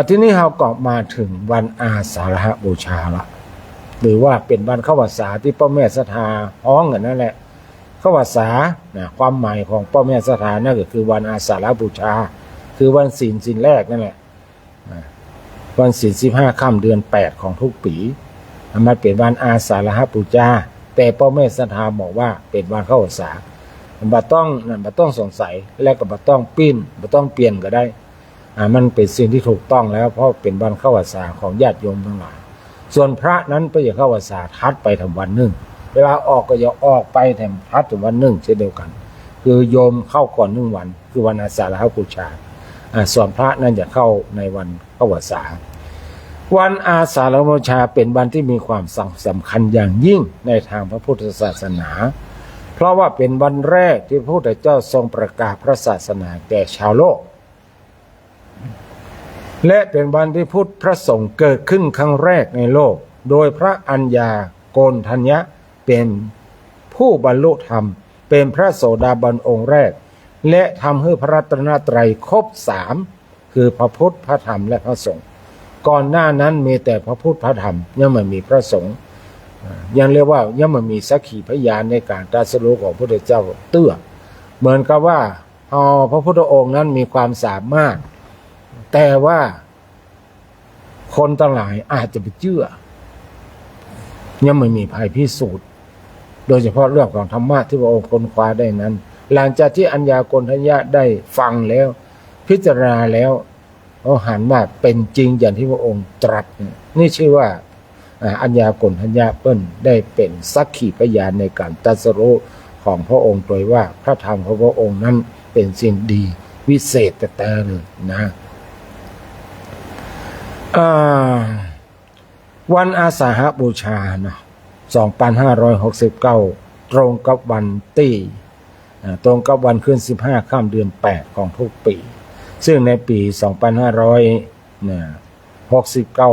ทีนี้เราก็มาถึงวันอาสาฬหบูชาละหรือว่าเป็นวันเข้าพรรษาที่พ่อแม่ศรัทธาฮ้องกันนั่นแหละเข้าพรรษาความหมายของพ่อแม่ศรัทธานั่นก็คือวันอาสาฬหบูชาคือวันศีลแรกนั่นแหละวันศีล15 ค่ำเดือน 8ของทุกปีมันเป็นวันอาสาฬหบูชาแต่พ่อแม่ศรัทธาบอกว่าเป็นวันเข้าพรรษาบ่ต้องสงสัยและก็บ่ต้องปิ้นบ่ต้องเปลี่ยนก็ได้มันเป็นสิ่งที่ถูกต้องแล้วเพราะเป็นวันเข้าพรรษาของญาติโยมทั้งหลายส่วนพระนั้นไปอย่าเข้าพรรษาทัดไปทำวันหนึ่งเวลาออกก็อย่าออกไปแถมทัดถึงวันหนึ่งเช่นเดียวกันคือโยมเข้าก่อน1 วันคือวันอาสาฬหบูชาส่วนพระนั้นจะเข้าในวันเข้าพรรษาวันอาสาฬหบูชาเป็นวันที่มีความสำคัญอย่างยิ่งในทางพระพุทธศาสนาเพราะว่าเป็นวันแรกที่พระพุทธเจ้าทรงประกาศพระศาสนาแก่ชาวโลกและเป็นวันที่พุทธพระสงฆ์เกิดขึ้นครั้งแรกในโลกโดยพระอัญญาโกณทัญญะเป็นผู้บรรลุธรรมเป็นพระโสดาบันองค์แรกและทำให้พระรัตนตรัยครบ3คือพระพุทธพระธรรมและพระสงฆ์ก่อนหน้านั้นมีแต่พระพุทธพระธรรมยังไม่มีพระสงฆ์ยังเรียกว่ายังไม่มีสักขีพยานในการตรัสรู้ของพระพุทธเจ้าเตื้อเหมือนกับว่าพระพุทธองค์นั้นมีความสามารถแต่ว่า คนทั้งหลายอาจจะไปเชื่อยังไม่มีภัยพิสูจน์โดยเฉพาะเรื่องของธรรมะที่พระองค์ค้นคว้าได้นั้น หลังจากที่อัญญาโกณฑัญญะได้ฟังแล้วพิจารณาแล้วเขาหันว่าเป็นจริงอย่างที่พระองค์ตรัสนี่ชื่อว่าอัญญาโกณฑัญญะเปิ้ลได้เป็นสักขีพยานในการตรัสรู้ของพระองค์โดยว่าพระธรรมของพระองค์นั้นเป็นสิ่งดีวิเศษแต่เลยนะวันอาสาฬหบูชาเนาะ2569ตรงกับวันตี้ตรงกับวันขึ้น15ค่ำเดือน8ของทุกปีซึ่งในปี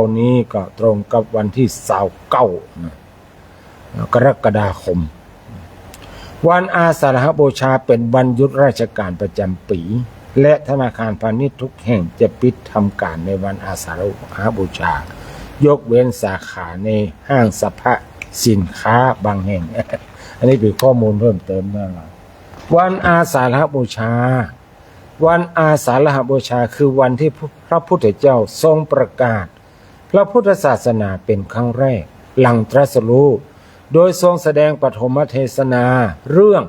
2569นี้ก็ตรงกับวันที่29กรกฎาคมวันอาสาฬหบูชาเป็นวันหยุดราชการประจำปีและธนาคารพาณิชย์ทุกแห่งจะปิดทำการในวันอาสาฬหบูชายกเว้นสาขาในห้างสรรพสินค้าบางแห่ง อันนี้เป็นข้อมูลเพิ่มเติมนะวันอาสาฬหบูชาวันอาสาฬหบูชาคือวันที่พระพุทธเจ้าทรงประกาศพระพุทธศาสนาเป็นครั้งแรกหลังตรัสรู้โดยทรงแสดงปฐมเทศนาเรื่อง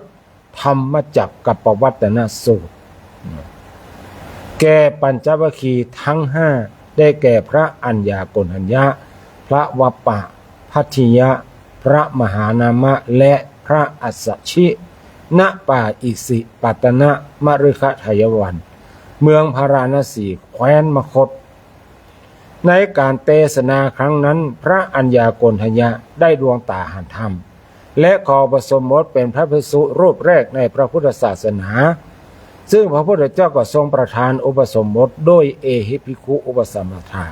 ธรรมจักรกับปวัตตนสูตรแก่ปัญจวัคคีย์ทั้งห้าได้แก่พระอัญญาโกณฑัญญะพระวัปปะพัทธิยะพระมหานามะและพระอัสสชิณป่าอิสิปตนะมฤคทายวันเมืองพาราณสีแคว้นมคธในการเทศนาครั้งนั้นพระอัญญาโกณฑัญญะได้ดวงตาเห็นธรรมและขออุปสมบทเป็นพระภิกษุรูปแรกในพระพุทธศาสนาซึ่งพระพุทธเจ้าก็ทรงประทานอุปสมบทโดยเอหิภิกขุอุปสัมปทา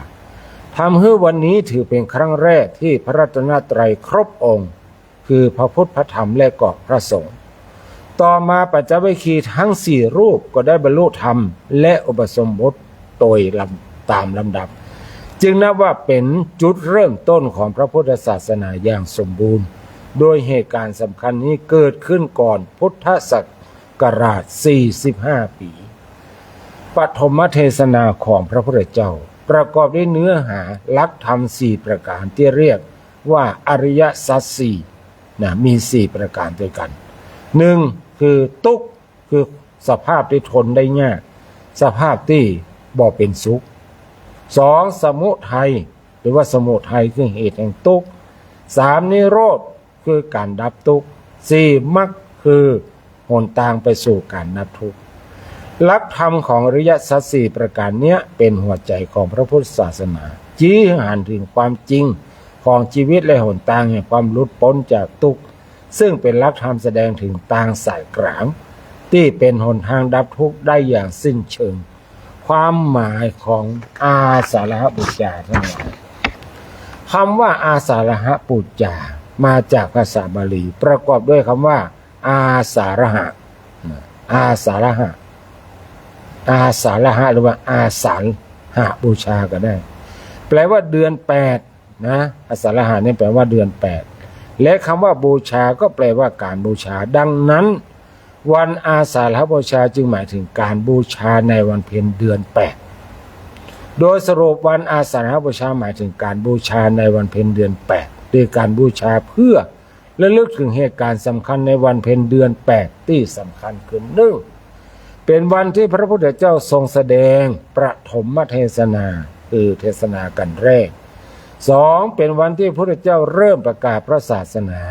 ทำให้วันนี้ถือเป็นครั้งแรกที่พระรัตนตรัยครบองค์คือพระพุทธพระธรรมและก็พระสงฆ์ต่อมาปัญจวัคคีย์ทั้ง4รูปก็ได้บรรลุธรรมและอุปสมบทโดยตามลำดับจึงนับว่าเป็นจุดเริ่มต้นของพระพุทธศาสนาอย่างสมบูรณ์โดยเหตุการณ์สำคัญนี้เกิดขึ้นก่อนพุทธศักราช45 ปีปฐมเทศนาของพระพุทธเจ้าประกอบด้วยเนื้อหาหลักธรรม4ประการที่เรียกว่าอริยสัจ4มี4ประการด้วยกัน1คือทุกข์คือสภาพที่ทนได้ยากสภาพที่บ่เป็นสุข2สมุทัยหรือว่าสมุทัยคือเหตุแห่งทุกข์3นิโรธคือการดับทุกข์4มรรคคือหนทางไปสู่การดับทุกข์หลักธรรมของอริยสัจ4ประการนี้เป็นหัวใจของพระพุทธศาสนาชี้ให้เห็นถึงความจริงของชีวิตและหนทางแห่งความหลุดพ้นจากทุกข์ซึ่งเป็นหลักธรรมแสดงถึงทางสายกลางที่เป็นหนทางดับทุกข์ได้อย่างสิ้นเชิงความหมายของอาสาฬหบูชาทั้งหลายคำว่าอาสาฬหบูชามาจากภาษาบาลีประกอบด้วยคำว่าอาสาฬหะอาสาฬหะอาสาฬหะหรือว่าอาสาฬหบูชาก็ได้แปลว่าเดือน8นะอาสาฬหะนี่แปลว่าเดือน8และคำว่าบูชาก็แปลว่าการบูชาดังนั้นวันอาสาฬหบูชาจึงหมายถึงการบูชาในวันเพ็ญเดือน8โดยสรุปวันอาสาฬหบูชาหมายถึงการบูชาในวันเพ็ญเดือน8ด้วยการบูชาเพื่อระลึกถึงเหตุการณ์สำคัญในวันเพ็ญเดือน8ที่สำคัญคือ1เป็นวันที่พระพุทธเจ้าทรงแสดงประถมเทศนาคือเทศนากันแรก2เป็นวันที่พระพุทธเจ้าเริ่มประกาศพระศาสนา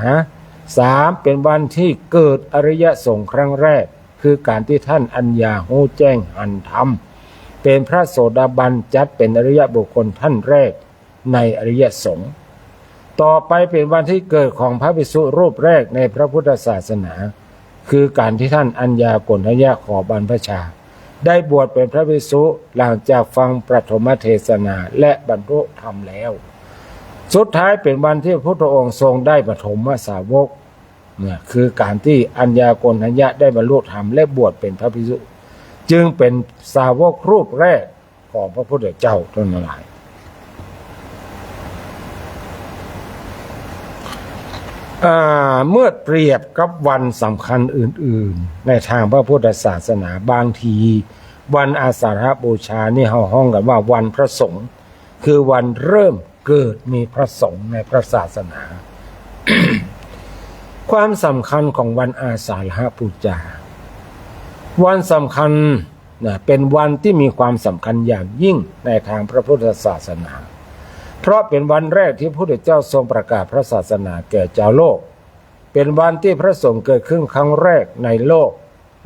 3เป็นวันที่เกิดอริยสงฆ์ครั้งแรกคือการที่ท่านอัญญาหูแจ้งหันธรรมเป็นพระโสดาบันจัดเป็นอริยบุคคลท่านแรกในอริยสงฆ์ต่อไปเป็นวันที่เกิดของพระภิกษุรูปแรกในพระพุทธศาสนาคือการที่ท่านอัญญาโกณฑัญญะขอบรรพชาได้บวชเป็นพระภิกษุหลังจากฟังปฐมเทศนาและบรรลุธรรมแล้วสุดท้ายเป็นวันที่พระพุทธองค์ทรงได้ปฐมสาวกเนี่ยคือการที่อัญญาโกณฑัญญะได้บรรลุธรรมและบวชเป็นพระภิกษุจึงเป็นสาวกรูปแรกของพระพุทธเจ้าทั้งหลายเมื่อเปรียบกับวันสำคัญอื่นๆในทางพระพุทธศาสนาบางทีวันอาสาฬหบูชานี่ห้องกันว่าวันพระสงฆ์ คือวันเริ่มเกิดมีพระสงฆ์ในพระศาสนา ความสำคัญของวันอาสาฬหบูชาวันสำคัญเป็นวันที่มีความสำคัญอย่างยิ่งในทางพระพุทธศาสนาเพราะเป็นวันแรกที่พระพุทธเจ้าทรงประกาศพระศาสนาแก่ชาวโลกเป็นวันที่พระสงฆ์เกิดขึ้นครั้งแรกในโลก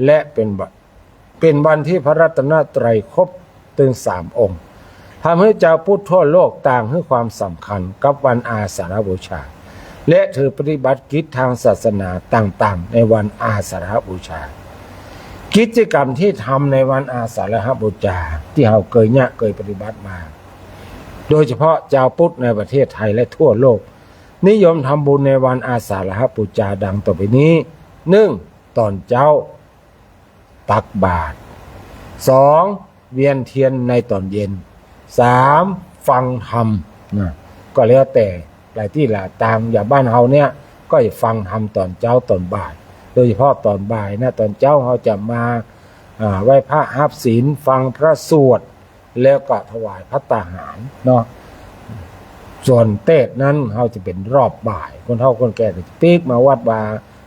และเป็นวันที่พระรัตนตรัยครบถึง3 องค์ทำให้ชาวพุทธทั่วโลกต่างให้ความสำคัญกับวันอาสาฬบูชาและถือปฏิบัติกิจทางศาสนาต่างๆในวันอาสาฬบูชากิจกรรมที่ทำในวันอาสาฬหบูชาที่เราเคยปฏิบัติมาโดยเฉพาะชาวพุทธในประเทศไทยและทั่วโลกนิยมทำบุญในวันอาสาฬหบูชาดังต่อไปนี้ 1. ตอนเช้าตักบาตร 2. เวียนเทียนในตอนเย็น 3. ฟังธรรมก็แล้วแต่หลายที่หลายตามอย่างบ้านเฮาเนี่ยก็จะฟังธรรมตอนเช้าตอนบ่ายโดยเฉพาะตอนบ่ายนะตอนเช้าเราจะมาไหว้พระรับศีลฟังพระสวดแล้วก็ถวายภัตตาหารเนาะส่วนเทศนั้นเราจะเป็นรอบบ่ายคนเฒ่าคนแก่จะปีกมาวัดวา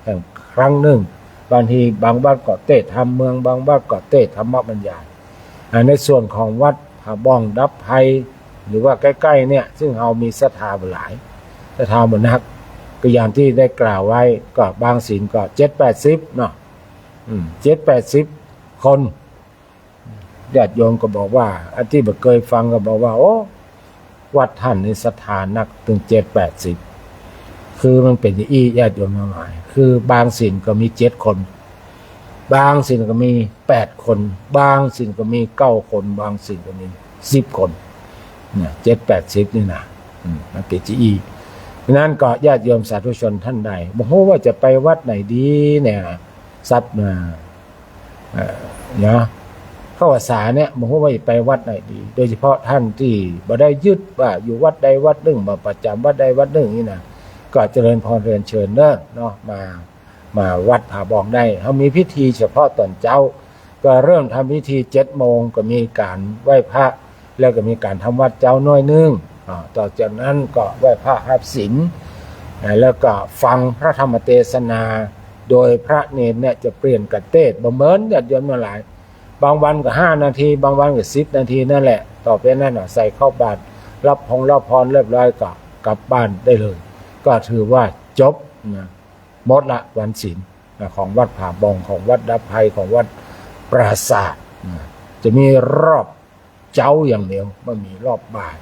แห่งครั้งหนึ่งบางทีบางบ้านก็เทศทำเมืองบางบ้านก็เทศธรรมบรรยายในส่วนของวัดผาบ้องดับไพหรือว่าใกล้ๆเนี่ยซึ่งเรามีศรัทธาหลายศรัทธาบนักก็อย่างที่ได้กล่าวไว้ก็บางศีลก็7-80เนาะ7-80 คนญาติโยมก็บอกว่าอันที่บ่เคยฟังก็บอกว่าโอ้วัดท่านนี่ศรัทธานักถึง7-80คือมันเป็นอีญาติโยมมาหมายคือบางศีลก็มี7 คนบางศีลก็มี8 คนบางศีลก็มี9 คนบางศีลก็มี10 คนเนี่ย7-80นี่นะมันเป็นอีนั้นก็ญาติโยมสาธุชนท่านใดบ่ฮู้ว่าจะไปวัดไหนดีเนี่ยทรัพย์เนาะเข้าภาษาเนี่ยบ่ฮู้ว่าจะไปวัดไหนดีโดยเฉพาะท่านที่บ่ได้ยึดว่าอยู่วัดใดวัดหนึ่งมาประจำวัดใดวัดหนึ่งนี่นะก็เจริญพรเรียนเชิญเนาะมาวัดผาบองได้เฮามีพิธีเฉพาะตอนเช้าก็เริ่มทำพิธี7 โมงก็มีการไหว้พระแล้วก็มีการทำวัดเจ้าน้อยนึงต่อจากนั้นก็ไหว้พระรับศีลแล้วก็ฟังพระธรรมเทศนาโดยพระเนรเนี่ยจะเปลี่ยนกันเทศน์บ่เหมือนญาติโยมหลายบางวันก็5 นาทีบางวันก็10 นาทีนั่นแหละต่อไปนั้นใส่เข้าบาตรรับพรเรียบร้อยก็กลับบ้านได้เลยก็ถือว่าจบหมดละวันศีลของวัดผาบองของวัดดับไพของวัดปราสาทจะมีรอบเจ้าอย่างเดียวไม่มีรอบบ่าย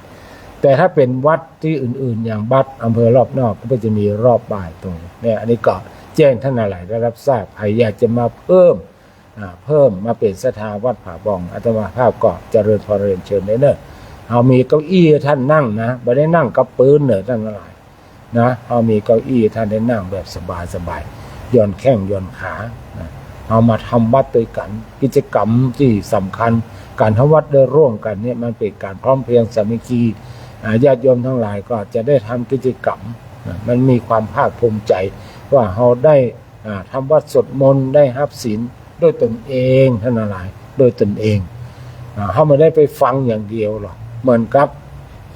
แต่ถ้าเป็นวัดที่อื่นๆอย่างวัดอำเภอรอบนอกก็จะมีรอบบ่ายตรงนี้อันนี้ก็แจ้งท่านอะไรได้รับทราบใครอยากจะมาเพิ่มมาเป็นศรัทธาวัดผาบองอาตมาภาพก็เจริญพรเรียนเชิญได้เนอะเอามีเก้าอี้ท่านนั่งนะไม่ได้นั่งกับปืนเนอะท่านอะไรนะเอามีเก้าอี้ท่านได้นั่งแบบสบายๆย่อนแข้งย่อนขาเอามาทำวัดด้วยกันกิจกรรมที่สำคัญการทำวัดได้ร่วมกันเนี่ยมันเป็นการพร้อมเพรียงสามัคคีญาติโยมทั้งหลายก็จะได้ทำกิจกรรมมันมีความภาคภูมิใจว่าเราได้ทำวัดสวดมนต์ได้รับศีลด้วยตนเองท่านหลายโดยตนเองเขาไม่ได้ไปฟังอย่างเดียวหรอกเหมือนกับ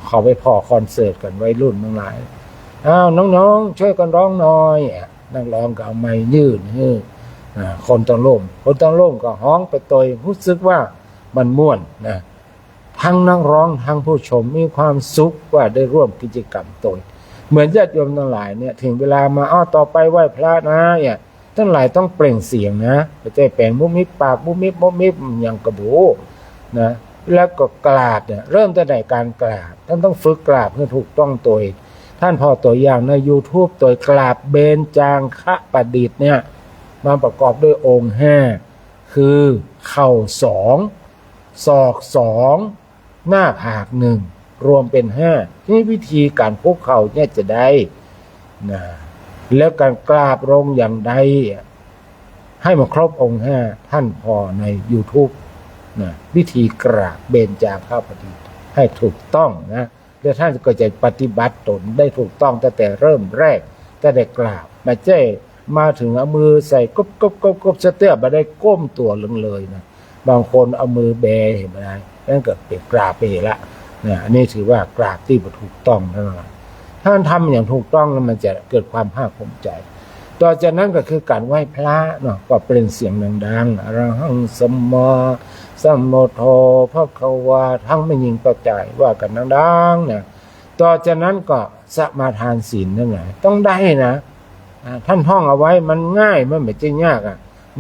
เขาไปพอคอนเสิร์ตกันวัยรุ่นทั้งหลายน้องๆช่วยกันร้องหน่อยนักร้องก็เอาไม้ยื่นคนต้องร่มก็ฮ้องไปตัวรู้สึกว่ามันม่วนนะทั้งนักร้องทั้งผู้ชมมีความสุขว่าได้ร่วมกิจกรรมตัวเหมือนญาติโยมทั้งหลายเนี่ยถึงเวลามาต่อไปไหว้พระนะเนี่ยทั้งหลายต้องเปล่งเสียงนะไม่ใช่แปลงมุมิบปากมุมิบอย่างกระโบนะแล้วก็กราบเนี่ยเริ่มตั้งแต่การกราบท่านต้องฝึกกราบให้ถูกต้องตัวท่านพอตัวอย่างใน YouTube ตัวกราบเบญจางคะประดิษฐ์เนี่ยมาประกอบด้วยองค์5คือเข่า2ศอก2หน้าผาก1รวมเป็น5นี่วิธีการคุกเข่าเนี่ยจะได้นะแล้วการกราบลงอย่างใดให้มาครบองค์5ท่านพอใน YouTube นะวิธีกราบเบญจางคะประดิษฐ์ให้ถูกต้องนะแล้วท่านก็จะปฏิบัติตนได้ถูกต้องตั้งแต่เริ่มแรกตั้งแต่กราบมาเจ้มาถึงเอามือใส่กบสเตี้ยมาได้ก้มตัวลงเลยนะบางคนเอามือแบเห็นไหมนั่นก็เป็นกราบไปละ เนี่ยอันนี้ถือว่ากราบที่ถูกต้องเท่านั้นถ้ามันทำอย่างถูกต้องแล้วมันจะเกิดความภาคภูมิใจต่อจากนั้นก็คือการไหว้พระเนาะก็เป็นเสียงดังๆอะระหังสัมมาสัมพุทโธพระคะวาทั้งไม่ยิงต่อใจว่ากันดังๆเนี่ยต่อจากนั้นก็สมาทานศีลนั่นไงต้องได้นะท่านท่องเอาไว้มันง่ายมันไม่ใช่ยาก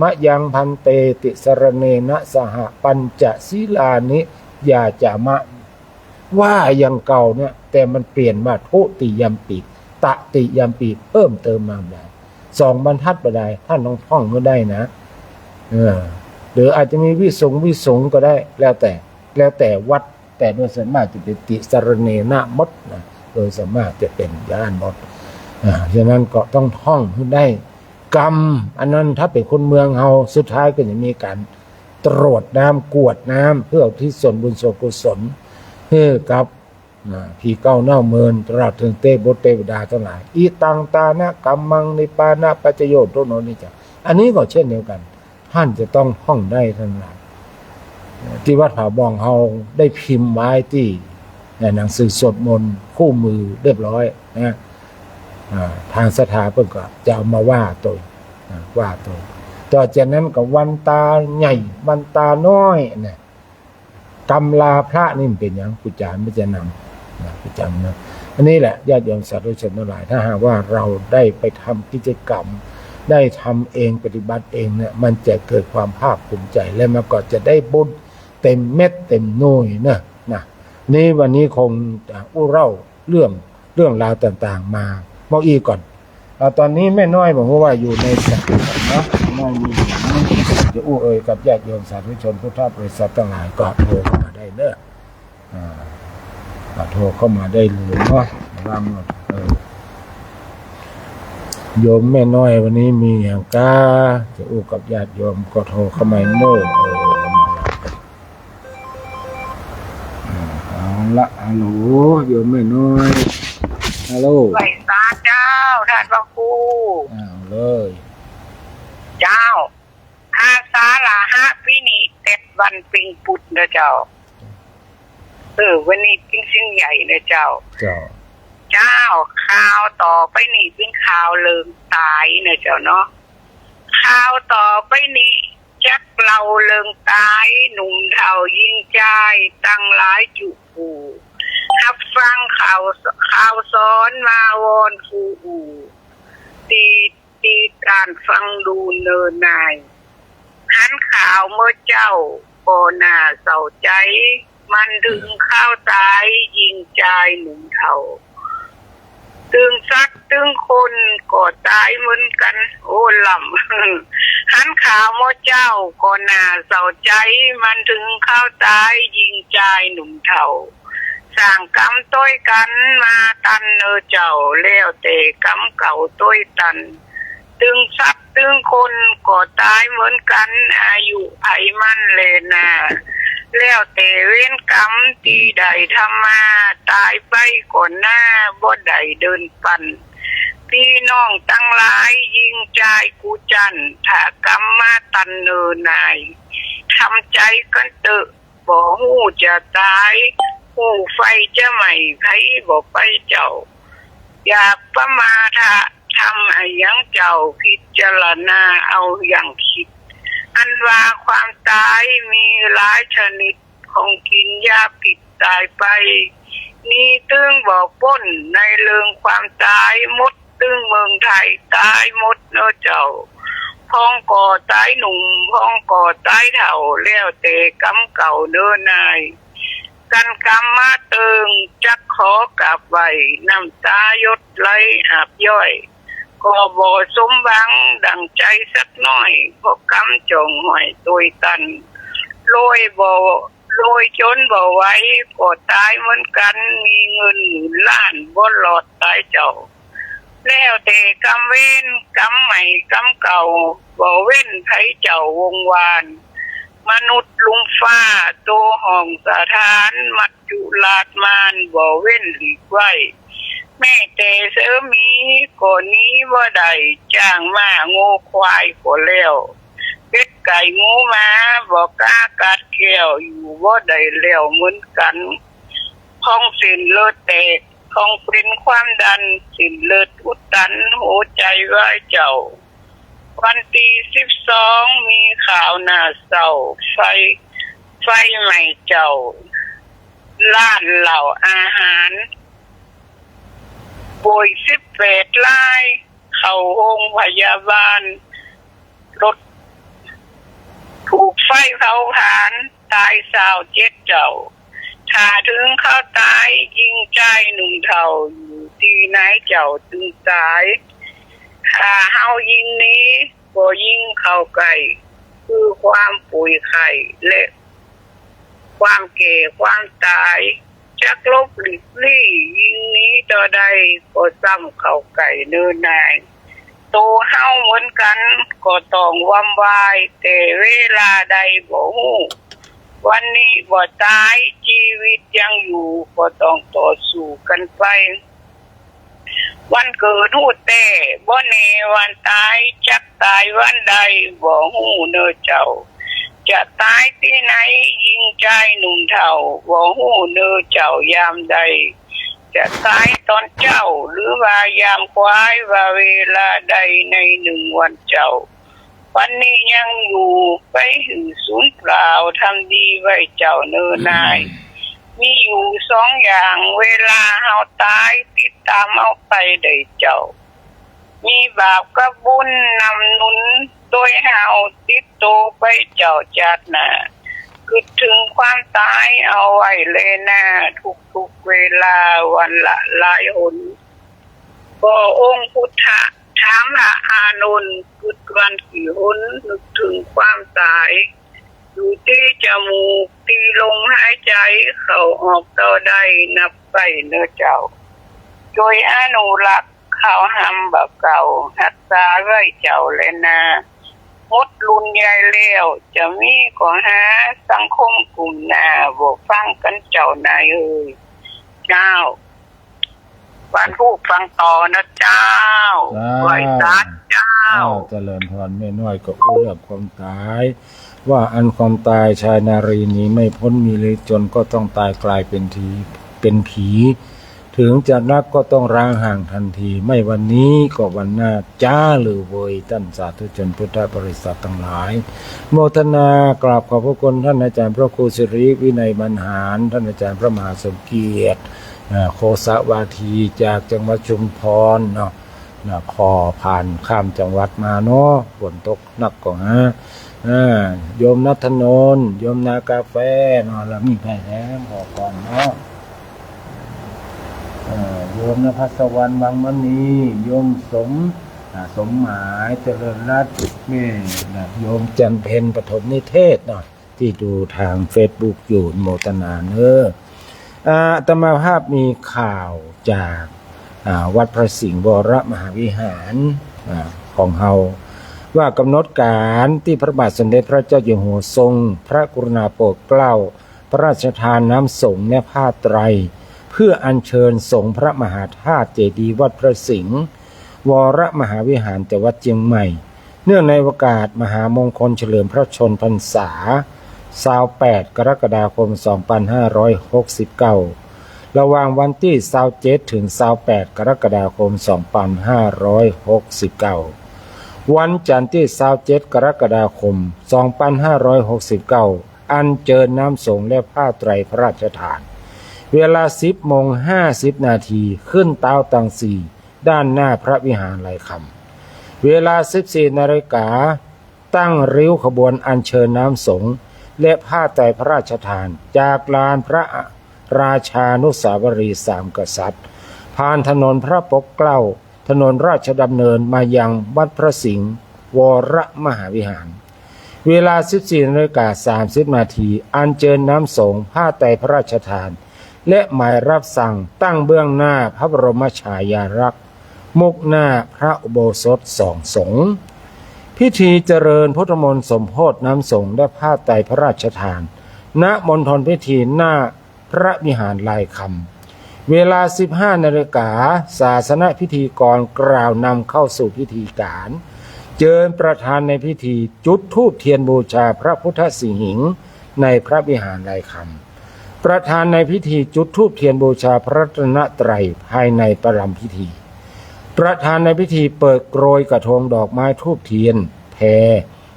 มะยังพันเตติสรเนนะสหปัญจศีลานิยาจามะว่าอย่างเก่าเนี่ยแต่มันเปลี่ยนมาทุติยมปีตติยมปีเพิ่มเติมมาได้2 บรรทัดไปได้ท่านต้องท่องก็ได้นะหรืออาจจะมีวิสงก็ได้แล้วแต่วัดแต่โดยส่วนมากจะเป็นติสรเนนะมดนะโดยส่วนมากจะเป็นย่านมดฉะนั้นก็ต้องท่องให้ได้กรรมอันนั้นถ้าเป็นคนเมืองเฮาสุดท้ายก็จะมีการตรวจน้ำกวดน้ำเพื่อที่ส่วนบุญส่วนกุศลเพื่อกับผีเก้าเน่าเมินตราถึงเตบทเทวดาทั้งหลายอีตังตานะกัมมังนิปานะปัจจโยโตโนนิจอันนี้ก็เช่นเดียวกันท่านจะต้องท่องได้ทั้งหลายที่วัดผาบองเฮาได้พิมพ์ไว้ที่ในหนังสือสวดมนต์คู่มือเรียบร้อยนะทางสถาเพิ่นก็จะเอามาว่าตัวต่อจากนั้นก็วันตาใหญ่วันตาน้อยเนี่ยกำลาพระนี่มันเป็นอย่างปุจจาไม่จะนำปุจจานะอันนี้แหละญาติโยมสาธุชนทั้งหลายถ้าหากว่าเราได้ไปทำกิจกรรมได้ทำเองปฏิบัติเองเนี่ยมันจะเกิดความภาคภูมิใจและมันก็จะได้บุญเต็มเม็ดเต็มหน่วยนะนี่วันนี้คงอู้เล่าเรื่องราวต่างๆมาบอกอีกก่อนตอนนี้แม่น้อยบอกว่าอยู่ในสถานนะน้อยมีจะอู้กับญาติโยมสาธุชนพุทธบริษัททั้งหลายก็โทรมาได้เนอะโทรเข้ามาได้เลยเนาะว่างโยมแม่น้อยวันนี้มีอย่างกาจะอู้กับญาติโยมก็โทรเข้ามาเนอะเอาละฮัลโหลโยมแม่น้อยฮัลโหลไหวตาเจ้าท่านพระครูเอาเลย เจ้าอาสาฬหะปีนี้7 วันปิงปุดนะเจ้าวันนี้เป็นสิ่งใหญ่นะเจ้าข่าวต่อไปนี้เป็นข่าวเลิมตายนะเจ้าเนาะข่าวต่อไปนี้จักเราเลิมตายหนุ่มเฒ่ายิ่งใจตั้งหลายจุปูรับฟังข่าวซ้อนมาวอนฟูตีการฟังดูเนินนายหันข่าวเมื่อเจ้าก็น่าเศร้าใจมันถึงข้าวตายยิงใจหนุ่มเฒ่าตึงสัตว์ตึงคนก็ตายเหมือนกันโอ้ลำหันข่าวเมื่อเจ้าก็น่าเศร้าใจมันถึงข้าวตายยิงใจหนุ่มเฒ่าสร้างกรรมต้อยกันมาตันเจ้าแล้วแต่กรรมเก่าต้อยตันตึงสัตว์ตึงคนก็ตายเหมือนกันอายุไผมันเลนาแล้วแต่เว้นกรรมที่ใดทำมาตายไปก่อนหน้าบ่ได้เดินปันพี่น้องตั้งหลายยิงใจกูจันถ้ากรรมมาตันเนินนายทำใจกันเตอะบ่ฮู้จะตายผู้ไฟจะไม่ไผบอกไปเจ้าอย่าประมาททำให้ยังเจ้าพิจารณาเอาอย่างคิดอันว่าความตายมีหลายชนิดของกินยาผิดตายไปนี่ตึงบอกป้นในเรื่องความตายมดตึงเมืองไทยตายหมดเนอะเจ้าพ้องก่อตายหนุ่มพ้องก่อตายเฒ่าแล้วแต่กรรมเก่าเดินนายกันกรรมมาเติงจักขอกลับไว้น้ำตายดไหลอาบย่อยก็บ่สมหวังดังใจสักน้อยเพราะกรรมจงห้อยตุยตันโรยจนบ่ไหว้ก็ตายเหมือนกันมีเงิน10 ล้านบ่หลอดตายเจ้าแล้วแต่กรรมเว้นกรรมใหม่กรรมเก่าบ่เว้นไผเจ้าวงวานมนุษย์ลุงฟ้าโตห้องสถานมัจจุราชมานบ่เว้นหลีกไว้แม่แต่เสือมีก็นี้ว่าใดจ้างมาโง่ควายก็แล้วเป็ดไก่งูม้าบ่กล้ากัดแก้วอยู่ว่าใดแล้วเหมือนกัน พ้องสินเลือดแตกพ้องเป็นความดันสินเลือดอุดตันหัวใจวายเจ้าวันที่12มีข่าวหน้าเศร้าไฟใหม่เจ้าล้านเหล่าอาหารป่วย18รายเข้าโรงพยาบาลรถถูกไฟเผาผลาญตาย27เจ้าถ้าถึงเขาตายยิงใจหนุ่มเฒ่าอยู่ที่ไหนเจ้าจึงตายถ้าเฮายิงนี้บ่ยิงเข้าใกล้คือความป่วยไข้และความแก่ความตายจักลบหลีกลี่ยิงนี้ต่อใดก็ซ้ำเข้าไก่เนินนายโตเฮาเหมือนกันก็ต้องวำวายแต่เวลาใดบ่ฮู้วันนี้บ่ตายชีวิตยังอยู่ก็ต้องต่อสู้กันไปวันเกิดฮู้แต่บ่แน่วันตายจักตายวันใดบ่ฮู้เด้อเจ้าจะตายที่ไหนยิงใจหนุ่มเฒ่าบ่ฮู้เด้อเจ้ายามใดจะตายตอนเจ้าหรือว่ายามควายว่าเวลาใดใน1วันเจ้าวันนี้ยังอยู่ไปหือศูนย์เปล่าทำดีไว้เจ้าเนินนายมีอยู่2อย่างเวลาเฮาตายติดตามเอาไปได้เจ้ามีบาปกับบุญนำหนุนโดยเฮาติดโตไปเจ้าจาดหน้าคิดถึงความตายเอาไว้เลยนะทุกเวลาวันละหลายหนก็องค์พุทธะถามละอานนท์คิดวันกี่หนนึกถึงความตายอยู่ที่จมูกที่ลมหายใจเข้าออกต่อได้นับไปเนื้อเจ้าโดยอนุรักษ์ข้าวหำแบบเก่ารักษาไว้เจ้าเลยนะมดรุนใหญ่เลี้ยวจะมีก็หาสังคมกลุ่มหน้าบอกฟังกันเจ้านายเจ้าวันผู้ฟังต่อนะเจ้าไหวสาเจ้าเจริญพรแม่น้อยก็เอื้อความตายว่าอันความตายชายนารีนี้ไม่พ้นมีเลยจนก็ต้องตายกลายเป็นผีถึงจะรักก็ต้องร้างห่างทันทีไม่วันนี้ก็วันหน้าจ้าหรือโวยท่านสาธุชนพุทธบริษัททั้งหลายโมทนากราบขอบพระคุณท่านอาจารย์พระครูสิริวินัยบรรหารท่านอาจารย์พระมหาสมเกียรติโคสวาทีจากจังหวัดชุมพรเนาะพอผ่านข้ามจังหวัดมาเนาะฝนตกหนักก็โยมนัทนนท์โยมนากาแฟเนาะแล้วมีแผ่แท้ขอก่อนเนาะโยมนภัสวรรณบางมณีโยมสมหมายเจริญรัตน์แม่โยมจันเพ็ญปฐมนิเทศเนาะที่ดูทาง Facebook อยู่โมทนาเนออาตมาภาพมีข่าวจากวัดพระสิงห์วรมหาวิหารของเฮาว่ากำหนดการที่พระบาทสมเด็จพระเจ้าอยู่หัวทรงพระกรุณาโปรดเกล้าพระราชทานน้ำสงฆ์และผ้าไตรเพื่ออัญเชิญสงฆ์พระมหาธาตุเจดีย์วัดพระสิงห์วรมหาวิหารจังหวัดเชียงใหม่เนื่องในโอกาสมหามงคลเฉลิมพระชนมพรรษา28กรกฎาคม2569ระหว่างวันที่27ถึง28กรกฎาคม2569วันจันทร์ที่27กรกฎาคม2569อัญเชิญน้ำสงฆ์และผ้าไตรพระราชทานเวลา 10:50 นาทีขึ้นเต้าตังสีด้านหน้าพระวิหารไหลคำเวลา 14 นาฬิกาตั้งริ้วขบวนอัญเชิญน้ำสงฆ์และผ้าไตรพระราชทานจากลานพระราชานุสาวรีย์3กษัตริย์ผ่านถนนพระปกเกล้าถนนราชดำเนินมายังวัดพระสิงห์วรมหาวิหารเวลา 14:30 นาทีอัญเชิญน้ำสงฆ์ผ้าไตรพระราชทานและหมายรับสั่งตั้งเบื้องหน้าพระบรมฉายาลักษณ์มุกหน้าพระอุโบสถ2 สงฆ์พิธีเจริญพุทธมนต์สมโภชน้ำสงฆ์และผ้าไตรพระราชทานณมณฑลพิธีหน้าพระวิหารลายคำเวลา 15 นาฬิกาศาสนพิธีกรกล่าวนำเข้าสู่พิธีการเจิญประธานในพิธีจุดธูปเทียนบูชาพระพุทธสิหิงค์ในพระวิหารลายคำ ประธานในพิธีจุดธูปเทียนบูชาพระรัตนตรัยภายในประรำพิธีประธานในพิธีเปิดโกรยกระทงดอกไม้ธูปเทียนแพ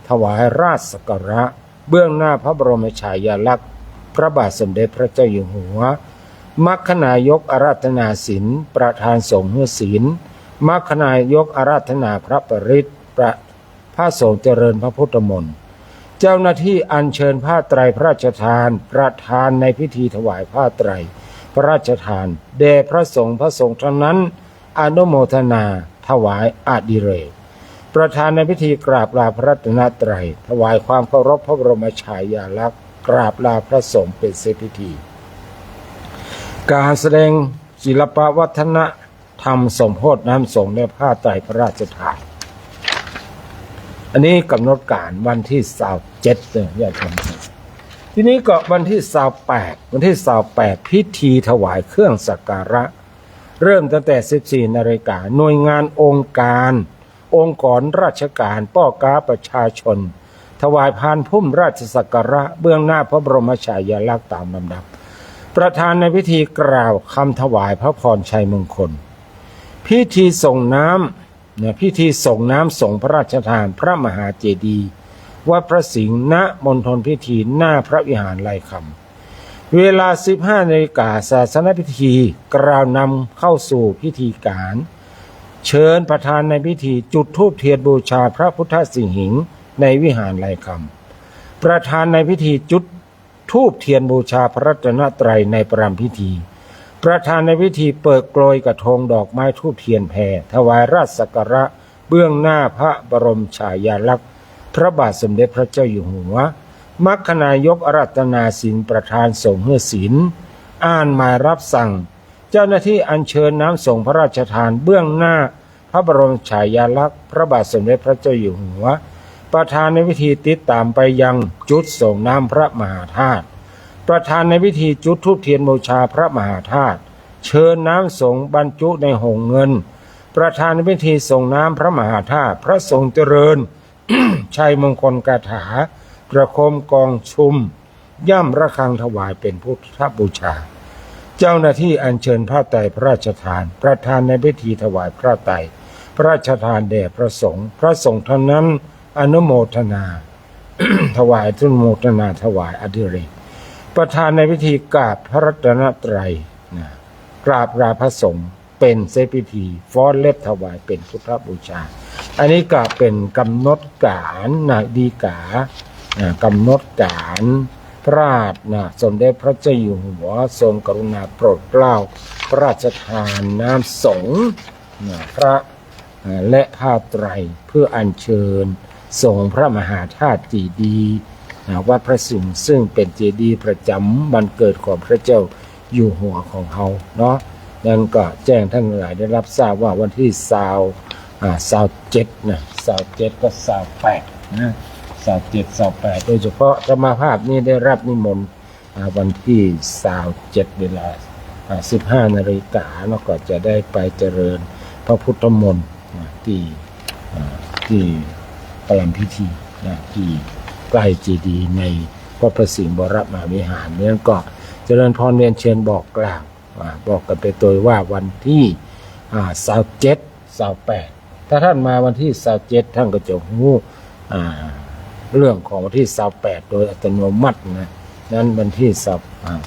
ถวายราชสักการะเบื้องหน้าพระบรมฉายาลักษณ์พระบาทสมเด็จพระเจ้าอยู่หัวมัคคณายกอาราธนาศีลประธานสงฆ์เฮือศีลมัคคณายกอาราธนาพระปริตรพระสงฆ์เจริญพระพุทธมนต์เจ้าหน้าที่อัญเชิญผ้าไตรพระราชทานประธานในพิธีถวายผ้าไตรพระราชทานแด่พระสงฆ์ทั้งนั้นอนุโมทนาถวายอาดิเรกประธานในพิธีกราบลาพระรัตนตรัยถวายความเคารพพระบรมฉายาลักษณ์กราบลาพระสงฆ์เป็นเสร็จพิธีการแสดงศิลปวัฒนธรรมสมโภชน้ำสงฆ์ในผ้าไตรพระราชทานอันนี้กำหนดการวันที่27เนี่ยญาติโยมทีนี้ก็วันที่28พิธีถวายเครื่องสักการะเริ่มตั้งแต่ 14 นาฬิกาหน่วยงานองค์กรราชการป้อก้าประชาชนถวายพานพุ่มราชสักการะเบื้องหน้าพระบรมฉายาลักษณ์ตามลำดับประธานในพิธีกล่าวคำถวายพระพรชัยมงคลพิธีส่งน้ำส่งพระราชทานพระมหาเจดีย์วัดพระสิงห์ณมณฑลพิธีหน้าพระวิหารไร่คำเวลา 15 นาฬิกาศาสนพิธีกล่าวนำเข้าสู่พิธีการเชิญประธานในพิธีจุดธูปเทียนบูชาพระพุทธสิหิงค์ในวิหารไร่คำประธานในพิธีจุดธูปเทียนบูชาพระรัตนตรัยในประรำพิธีประธานในพิธีเปิดโกรยกระทงดอกไม้ธูปเทียนแพถวายราชสักการะเบื้องหน้าพระบรมฉายาลักษณ์พระบาทสมเด็จพระเจ้าอยู่หัวมัคคณายกอาราธนาศีลประธานสงฆ์เฮือศีลอ่านหมายรับสั่งเจ้าหน้าที่อัญเชิญน้ำส่งพระราชทานเบื้องหน้าพระบรมฉายาลักษณ์พระบาทสมเด็จพระเจ้าอยู่หัวประธานในพิธีติดตามไปยังจุดส่งน้ำพระมหาธาตุประธานในพิธีจุดธูปเทียนบูชาพระมหาธาตุเชิญน้ำสงฆ์บรรจุในหงเงินประธานในพิธีส่งน้ำพระมหาธาตุพระสงฆ์เจริญ ชัยมงคลคาถาประโคมกองชุมย่ำระฆังถวายเป็นพุทธบูชาเจ้าหน้าที่อัญเชิญผ้าไตรพระราชทานประธานในพิธีถวายพระไตรพระราชทานแด่พระสงฆ์ทั้งนั้นอนุโมทนา ถวายถวายอดิเรกประธานในพิธีกราบพระรัตนตรัยกราบลาพระสงฆ์เป็นเสร็จพิธีฟ้อนเล็บถวายเป็นพุทธบูชาอันนี้ก็เป็นกำหนดการดีกากำหนดการพระราชสมเด็จพระเจ้าอยู่หัวทรงกรุณาโปรดเกล้าพระราชทานน้ำสงฆ์พระและผ้าไตรเพื่ออัญเชิญส่งพระมหาธาตุเจดีย์วัดพระสิงห์ซึ่งเป็นเจดีย์ประจำวันเกิดของพระเจ้าอยู่หัวของเขาเนาะนั่นก็แจ้งท่านหลายได้รับทราบว่าวันที่27ก็28นะ27 โดยเฉพาะธรรมภาพนี้ได้รับนิมนต์วันที่27เวลา15 นาฬิกาแล้วก็จะได้ไปเจริญพระพุทธมนต์ที่ประรำพิธีที่ใกล้เจดีย์ในวัดพระสิงห์วรมหาวิหารนั้นก็เจริญพรเรียนเชิญบอกกล่าวบอกกันไปโดยว่าวันที่27 ถ้าท่านมาวันที่27ท่านก็จะรู้เรื่องของวันที่28โดยอัตโนมัตินะนั้นวันที่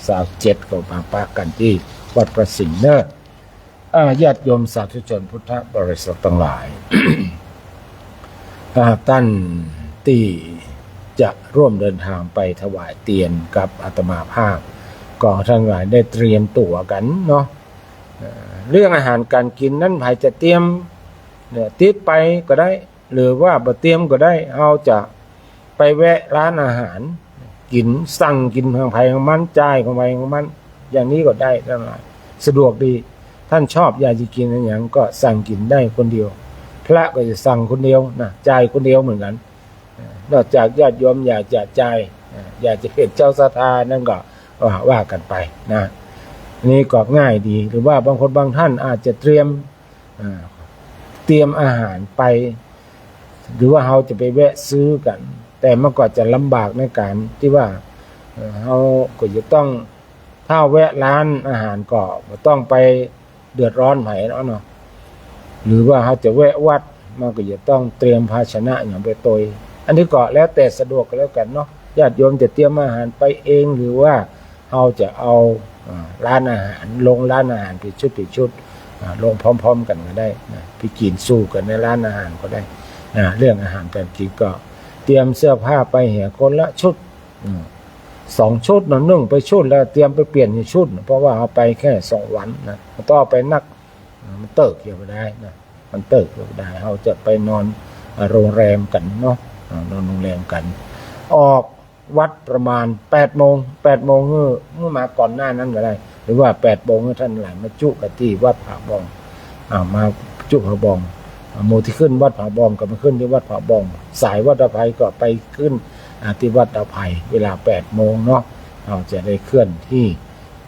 27ก็มาปะกันที่วัดพระสิงห์เนอะญาติโยมสาธุชนพุทธบริษัททั้งหลาย ท่านที่จะร่วมเดินทางไปถวายเตียนกับอาตมาภาพก็ทั้งหลายได้เตรียมตั๋วกันเนาะเรื่องอาหารการกินนั้นใครจะเตรียมติดไปก็ได้หรือว่าบ่เตรียมก็ได้เอาจะไปแวะร้านอาหารกินสั่งกินของไผของมันจ่ายของไผของมันอย่างนี้ก็ได้ทั้งหลายสะดวกดีท่านชอบอยากจะกินอะไรอย่างก็สั่งกินได้คนเดียวพระก็จะสั่งคนเดียวนะจ่ายคนเดียวเหมือนกันนอกจากญาติโยมอยากจะจ่ายอยากจะเห็นเจ้าศรัทธานั่นก็ว่ากันไปนะนี่ก็ง่ายดีหรือว่าบางคนบางท่านอาจจะเตรียมอาหารไปหรือว่าเราจะไปแวะซื้อกันแต่มันก็จะลำบากในการที่ว่าเราก็จะต้อง ถ้าแวะร้านอาหารก็บ่ต้องไปเดือดร้อนไผเนาะหรือว่าเขาจะแวะวัดมันก็จะต้องเตรียมภาชนะอย่างไปตยอันนี้ก็แล้วแต่สะดวกก็แล้วกันเนาะญาติโยมจะเตรียมอาหารไปเองหรือว่าเราจะเอาร้านอาหารลงร้านอาหารเป็นชุดลงพร้อมๆกันก็ได้ไปกินสู้กันในร้านอาหารก็ได้เรื่องอาหารการกินก็เตรียมเสื้อผ้าไปเหี่ยคนละชุด2 ชุดนึ่งไปชุดแล้วเตรียมไปเปลี่ยนชุดเพราะว่าเอาไปแค่2 วันนะต่อไปนักมันเติกเกี่ยวไม่ได้นะมันเติกเกี่ยวไม่ได้เราจะไปนอนโรงแรมกันเนาะนอนโรงแรมกันออกวัดประมาณ8 โมงเมื่อมาก่อนหน้านั้นก็ได้หรือว่า8 โมงท่านหลายมาจุกันที่วัดผาบองมาจุผาบองโมที่ขึ้นวัดผาบองก็มาขึ้นที่วัดผาบองสายวัดอภัยก็ไปขึ้นที่วัดอภัยเวลา8 โมงเนาะเราจะได้เคลื่อนที่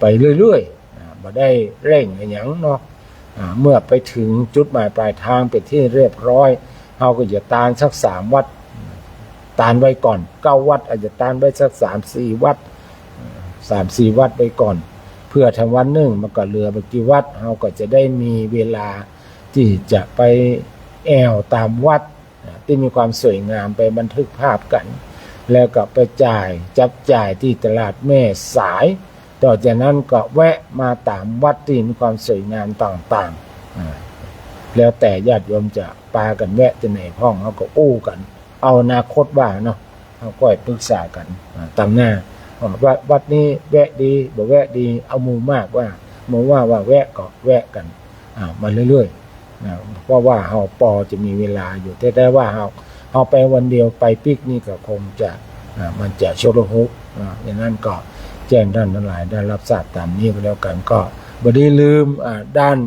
ไปเรื่อยๆบ่ได้เร่งอะไรอย่างเนาะเมื่อไปถึงจุดหมายปลายทางเป็นที่เรียบร้อยเราก็จะตานสัก3 วัดตานไว้ก่อน9 วัดอาจจะตานไว้สัก3-4 วัด3-4 วัดไปก่อนเพื่อทำวันหนึ่งมันก็เหลือบกี่วัดเราก็จะได้มีเวลาที่จะไปแอวตามวัดที่มีความสวยงามไปบันทึกภาพกันแล้วก็ไปจับจ่ายที่ตลาดแม่สายต่อจากนั้นก็แวะมาตามวัดที่มีความสวยงามต่างๆแล้วแต่ญาติโยมจะปากันแวะที่ไหนห้องเขาก็อู้กันเอาอนาคตว่าเนาะเขาก็ปรึกษากันตามหน้าว่าวัดนี้แวะดีบ่แวะดีเอาหมู่มากว่าหมู่ว่าแวะก็แวะกันมาเรื่อยๆเพราะว่าเฮาปอจะมีเวลาอยู่แต่ว่าเฮาไปวันเดียวไปปิกนี่ก็คงจะมันจะโชลหุกอย่างนั้นก็แจ้งท่านทั้งหลายได้รับทราบตามนี้ไปแล้วกันก็บ่ได้ลืมด้าน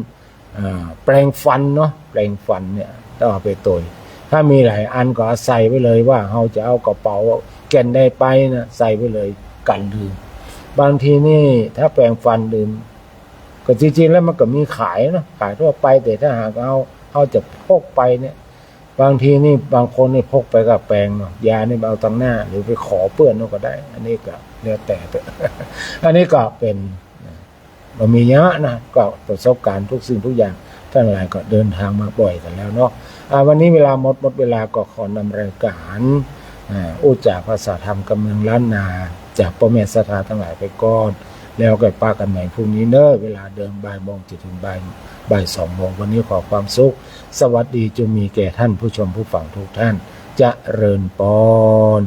แปรงฟันเนาะแปรงฟันเนี่ยต้องเอาไปตยถ้ามีหลายอันก็ใส่ไว้เลยว่าเฮาจะเอากระเป๋าแก่นได้ไปนะใส่ไว้เลยกันลืมบางทีนี่ถ้าแปรงฟันลืมก็จริงๆแล้วมันก็มีขายนะขายทั่วไปแต่ถ้าหากเอาจะพกไปเนี่ยบางทีนี่บางคนนี่พกไปกับแปรงเนาะยานี่เอาตั้งหน้าหรือไปขอเปื้อนก็ได้อันนี้ก็แล้วแต่ อันนี้ก็เป็นบ่มีเยอะนะก็ประสบการณ์ทุกสิ่งทุกอย่างท่านหลายก็เดินทางมาบ่อยกันแล้วเนาะวันนี้เวลาหมดเวลาก็ขอนำรายการอู้จากภาษาธรรมกำเมืองล้านนาจากพ่อแม่ศรัทธาทั้งหลายไปก่อนแล้วก็ปากันใหม่พรุ่งนี้เด้อเวลาเดิมบ่ายโมงถึงบ่าย 2 โมงวันนี้ขอความสุขสวัสดีจงมีแก่ท่านผู้ชมผู้ฟังทุกท่านเจริญพร